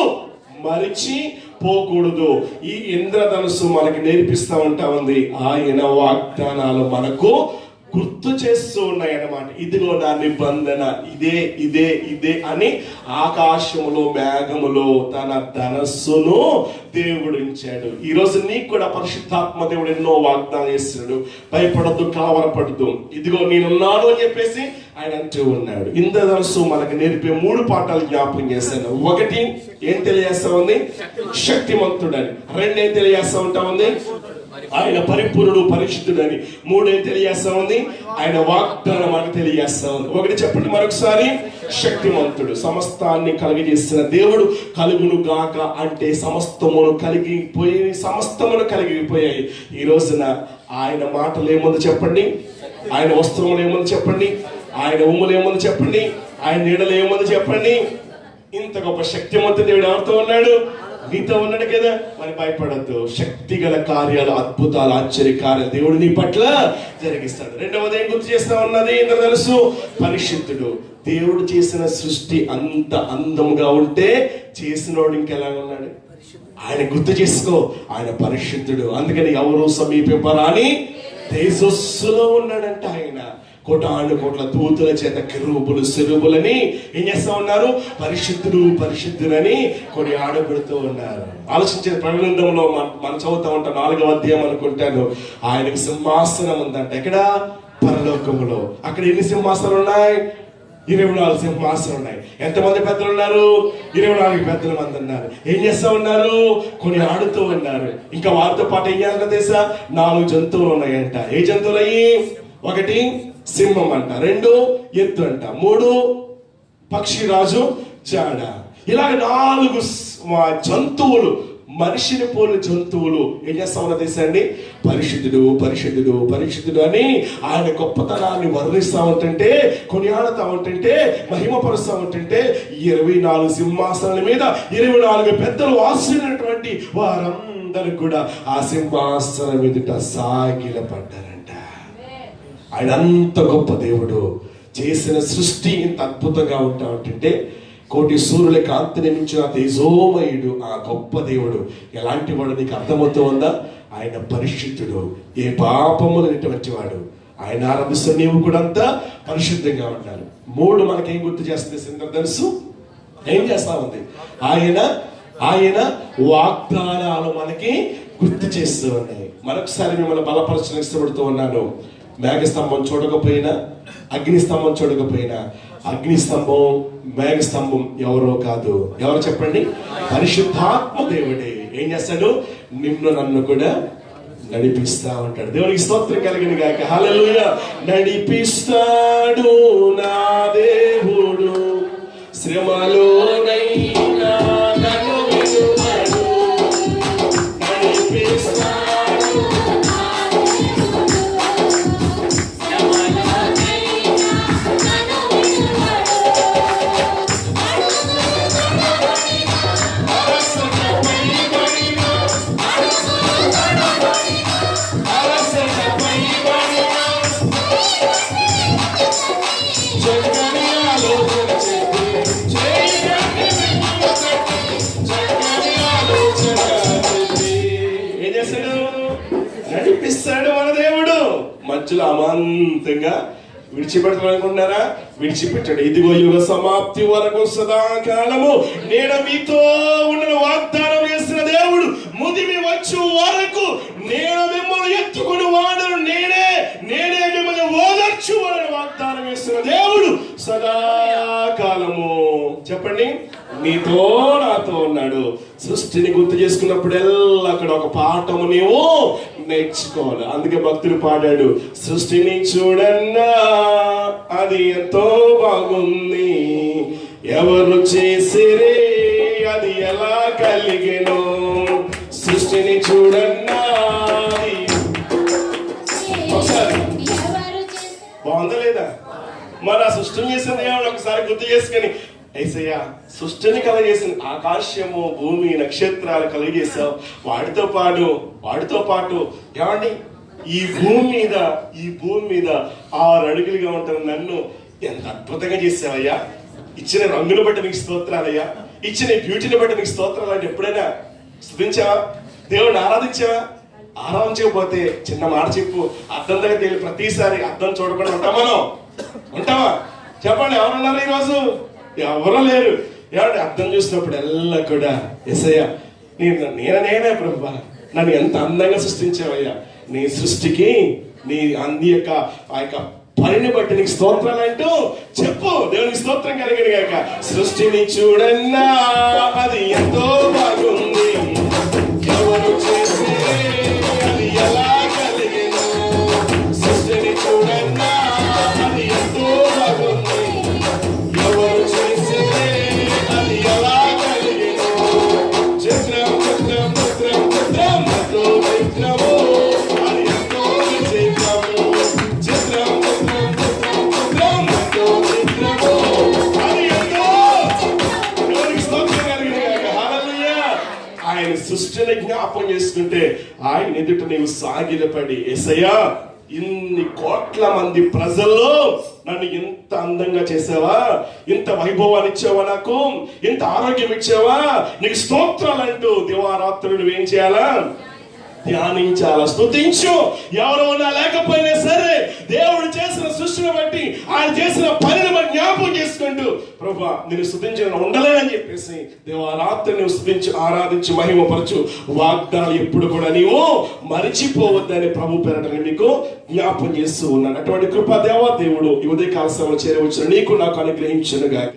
మరిచి పోకూడదు. ఈ ఇంద్రధనుస్సు మనకి నేర్పిస్తా ఉంటా ఉంది. ఆయన వాగ్దానాలు మనకు గుర్తు చేస్తూ ఉన్నాయి అన్నమాట. ఇదిగో నా నిబంధన ఇదే అని ఆకాశములో మేఘములో తన ధనస్సును దేవుడు ఉంచాడు. ఈ రోజు నీకు కూడా పరిశుద్ధాత్మ దేవుడు ఎన్నో వాగ్దానం చేస్తున్నాడు. భయపడద్దు, కలవరపడద్దు, ఇదిగో నేనున్నాను అని చెప్పేసి ఆయన అంటూ ఉన్నాడు. ఇంద్రధనుస్సు మనకు నేర్పే 3 పాఠాలు జ్ఞాపకం చేశాను. 1 ఏం తెలియజేస్తా ఉంది? శక్తిమంతుడని. 2 ఏం తెలియజేస్తా ఉంటా ఉంది? ఆయన పరిపూర్ణుడు, పరిశుద్ధుడని. 3 ఏం తెలియజేస్తా ఉంది? ఆయన వాగ్దానం మనకు తెలియజేస్తా ఉంది. 1 చెప్పండి మరొకసారి. శక్తిమంతుడు. సమస్తాన్ని కలిగజేసిన దేవుడు కలుగును గాక అంటే సమస్తమును కలిగిపోయాయి. ఈ రోజున ఆయన మాటలు ఏముంది చెప్పండి? ఆయన వస్త్రములు ఏముంది చెప్పండి? ఆయన ఉమ్ములు ఏముంది చెప్పండి? ఆయన నీడలు ఏముంది చెప్పండి? ఇంత గొప్ప శక్తిమంతుడు దేవుడు ఎవరితో ఉన్నాడు? నీతో ఉన్నాడు కదా. మరి భయపడద్దు. శక్తి గల కార్యాలు, అద్భుతాలు, ఆశ్చర్య కార్యాలు దేవుడు నీ పట్ల జరిగిస్తాడు. 2వది ఏం గుర్తు చేస్తా ఉన్నది? తెలుసు, పరిశుద్ధుడు. దేవుడు చేసిన సృష్టి అంత అందంగా ఉంటే చేసినోడు ఇంకెలా ఉన్నాడు? ఆయన గుర్తు చేసుకో. ఆయన పరిశుద్ధుడు. అందుకని ఎవరు సమీపింపరాని తేజస్సులో ఉన్నాడంట. ఆయన కోటాను కోట్ల దూతల చేత కెరూబులు సెరూబులని ఏం చేస్తా ఉన్నారు? పరిశుద్ధులని కొన్ని ఆడబెడుతూ ఉన్నారు. ఆలోచించే ప్రకటనలో మనం చదువుతా ఉంటాం 4వ అధ్యాయం అనుకుంటాను. ఆయనకు సింహాసనం ఉందంట. ఎక్కడ? పరలోకములో. అక్కడ ఎన్ని సింహాసనాలు ఉన్నాయి? 24 సింహాసనాలు ఉన్నాయి. ఎంతమంది పెద్దలు ఉన్నారు? 24 పెద్దల మంది ఉన్నారు. ఏం చేస్తా ఉన్నారు? కొన్ని ఆడుతూ ఉన్నారు. ఇంకా వారితో పాటు ఏం చేయాలంటే తెలుసా? 4 జంతువులు ఉన్నాయంట. ఏ జంతువులు అయ్యి? 1 సింహం అంట, 2 ఎద్దు అంట, 3 పక్షిరాజు జాడ. ఇలా 4 జంతువులు, మనిషిని పోలిన జంతువులు ఏం చేస్తా ఉన్నా తెలుసండి? పరిశుద్ధుడు అని ఆయన గొప్పతనాన్ని వర్ణిస్తా ఉంటుంటే, కొనియాడుతా ఉంటుంటే, మహిమపరుస్తా ఉంటుంటే 24 సింహాసనాల మీద 24 పెద్దలు వాసినటువంటి వారందరూ కూడా ఆ సింహాసనం ఎదుట సాగిలపడ్డారంట. ఆయన అంత గొప్ప దేవుడు. చేసిన సృష్టి ఇంత అద్భుతంగా ఉంటా ఉంటుంటే, కోటి సూర్యుల కాంతిని మించిన తేజోమయుడు ఆ గొప్ప దేవుడు ఎలాంటి వాడు నీకు అర్థమవుతూ ఉందా? ఆయన పరిశుద్ధుడు, ఏ పాపము లేనటువంటి వాడు. ఆయన ఆరాధిస్తున్న నీవు కూడా అంతా పరిశుద్ధంగా ఉండాలి. 3 మనకేం గుర్తు చేస్తుంది సింద్రధనుసు? ఏం చేస్తా ఉంది? ఆయన వాగ్దానాలు మనకి గుర్తు చేస్తూ ఉన్నాయి. మరొకసారి మిమ్మల్ని బలపరచడానికి ఇష్టపడుతూ ఉన్నాను. మేఘస్తంభం చూడకపోయినా, అగ్నిస్తంభం చూడకపోయినా, అగ్నిస్తంభం మేఘస్తంభం ఎవరో కాదు. ఎవరు చెప్పండి? పరిశుద్ధాత్మ దేవుడే. ఏం చేస్తాడు? నిన్ను నన్ను కూడా నడిపిస్తా ఉంటాడు. దేవునికి స్తోత్రం కలిగిన గాక. హల్లెలూయా. నడిపిస్తాడు నా దేవుడు, శ్రమలోనైనా నన్ను విడువడు. నడిపిస్తాడు నడిపిస్తాడు మన దేవుడు. మధ్యలో అమాంతంగా విడిచిపెడతామనుకుంటున్నారా? విడిచిపెట్టాడు. ఇదిగో యుగ సమాప్తి వరకు సదాకాలము నేను మీతో ఉన్న వాగ్దానం చేసిన దేవుడు, ముదిమి వచ్చు వరకు నేను మిమ్మల్ని ఎత్తుకుని వాడను, నేనే మిమ్మల్ని ఓదర్చు అని వాగ్దానం చేస్తున్న దేవుడు సదాకాలము చెప్పండి నీతో నాతో ఉన్నాడు. సృష్టిని గుర్తు చేసుకున్నప్పుడల్లా అక్కడ ఒక పాఠము నీవు నేర్చుకోవాలి. అందుకే భక్తుడు పాడాడు, సృష్టిని చూడన్నా అది ఎంతో బాగుంది, ఎవరు చేసిరే అది ఎలా కలిగెను. సృష్టిని చూడన్నా ఒకసారి బాగుందా లేదా? మరి ఆ సృష్టిని చేసిన దేవుడు ఒకసారి గుర్తు చేసుకుని, యేసయ్యా సృష్టిని కలగజేసిన ఆకాశము భూమి నక్షత్రాలు కలగజేసావు, వాటితో పాటు ఏమండి ఈ భూమి మీద 6 అడుగులుగా ఉంటున్న నన్ను ఎంత అద్భుతంగా చేసావయ్యా. ఇచ్చిన రంగును బట్టి నీకు స్తోత్రాలయ్యా, ఇచ్చిన బ్యూటీని బట్టి నీకు స్తోత్రాలు. అంటే ఎప్పుడైనా స్తుతించావా? దేవుడిని ఆరాధించావా? ఆరాధించకపోతే చిన్న మాట చెప్పు, అద్దం దగ్గర వెళ్ళి ప్రతిసారి అద్దం చూడకుండా ఉంటావా? చెప్పండి, ఎవరున్నారు ఈరోజు? ఎవరూ లేరు. ఏమంటే అర్థం చూసినప్పుడు ఎల్లా కూడా యేసయ్యా నేనే ప్రభువా, నన్ను ఎంత అందంగా సృష్టించావయ్యా. నీ సృష్టికి నీ అంది యొక్క ఆ యొక్క పనిని బట్టి నీకు స్తోత్రాలు అంటూ చెప్పు. దేవునికి స్తోత్రం కలిగిన గాక. సృష్టిని చూడన్నా అది ఎంతో బాగుంది, ఎవరు చేసే అది ఎలా కలిగెను. సృష్టిని చూడన్నా అది ఎంతో బాగుంది, ఎవరు చేసే అది ఎలా కలిగెను. చిత్రం ఎంతో చిత్రము, అది ఎంతో విచిత్రము. చిత్రం ఎంతో చిత్రము, అది ఎంతో. దేవునికి స్తోత్రం కలిగిన గాక. హల్లెలూయా. ఆయన సృష్టిని జ్ఞాపం చేసుకుంటే ఆయన ఎదుట నీవు సాగిలపడి, యేసయ్యా ఇన్ని కోట్ల మంది ప్రజల్లో నన్ను ఇంత అందంగా చేసావా, ఇంత వైభవాన్ని ఇచ్చావా, నాకు ఇంత ఆరోగ్యం ఇచ్చావా, నీకు స్తోత్రాలంటూ దివారాత్రులు ఏం చేయాలా? ధ్యానించాలా, స్తుతించు. ఎవరు ఉన్నా లేకపోయినా సరే దేవుడు చేసిన సృష్టిని బట్టి, ఆయన చేసిన పనిని బట్టి జ్ఞాపకం చేసుకుంటూ, ప్రభువా నేను స్తుతించిన ఉండలేనని చెప్పేసి దేవారాత్రి నువ్వు స్తుతించు, ఆరాధించు, మహిమపరచు. వాగ్దానాలు ఎప్పుడు కూడా నీవు మరిచిపోవద్దని ప్రభు పేరట నీకు జ్ఞాపకం చేస్తూ ఉన్నాను. అటువంటి కృపా దేవుడు ఈ ఉదయకాల సమయంలో చేరవచ్చిన నీకు నాకు అనుగ్రహించును గాక.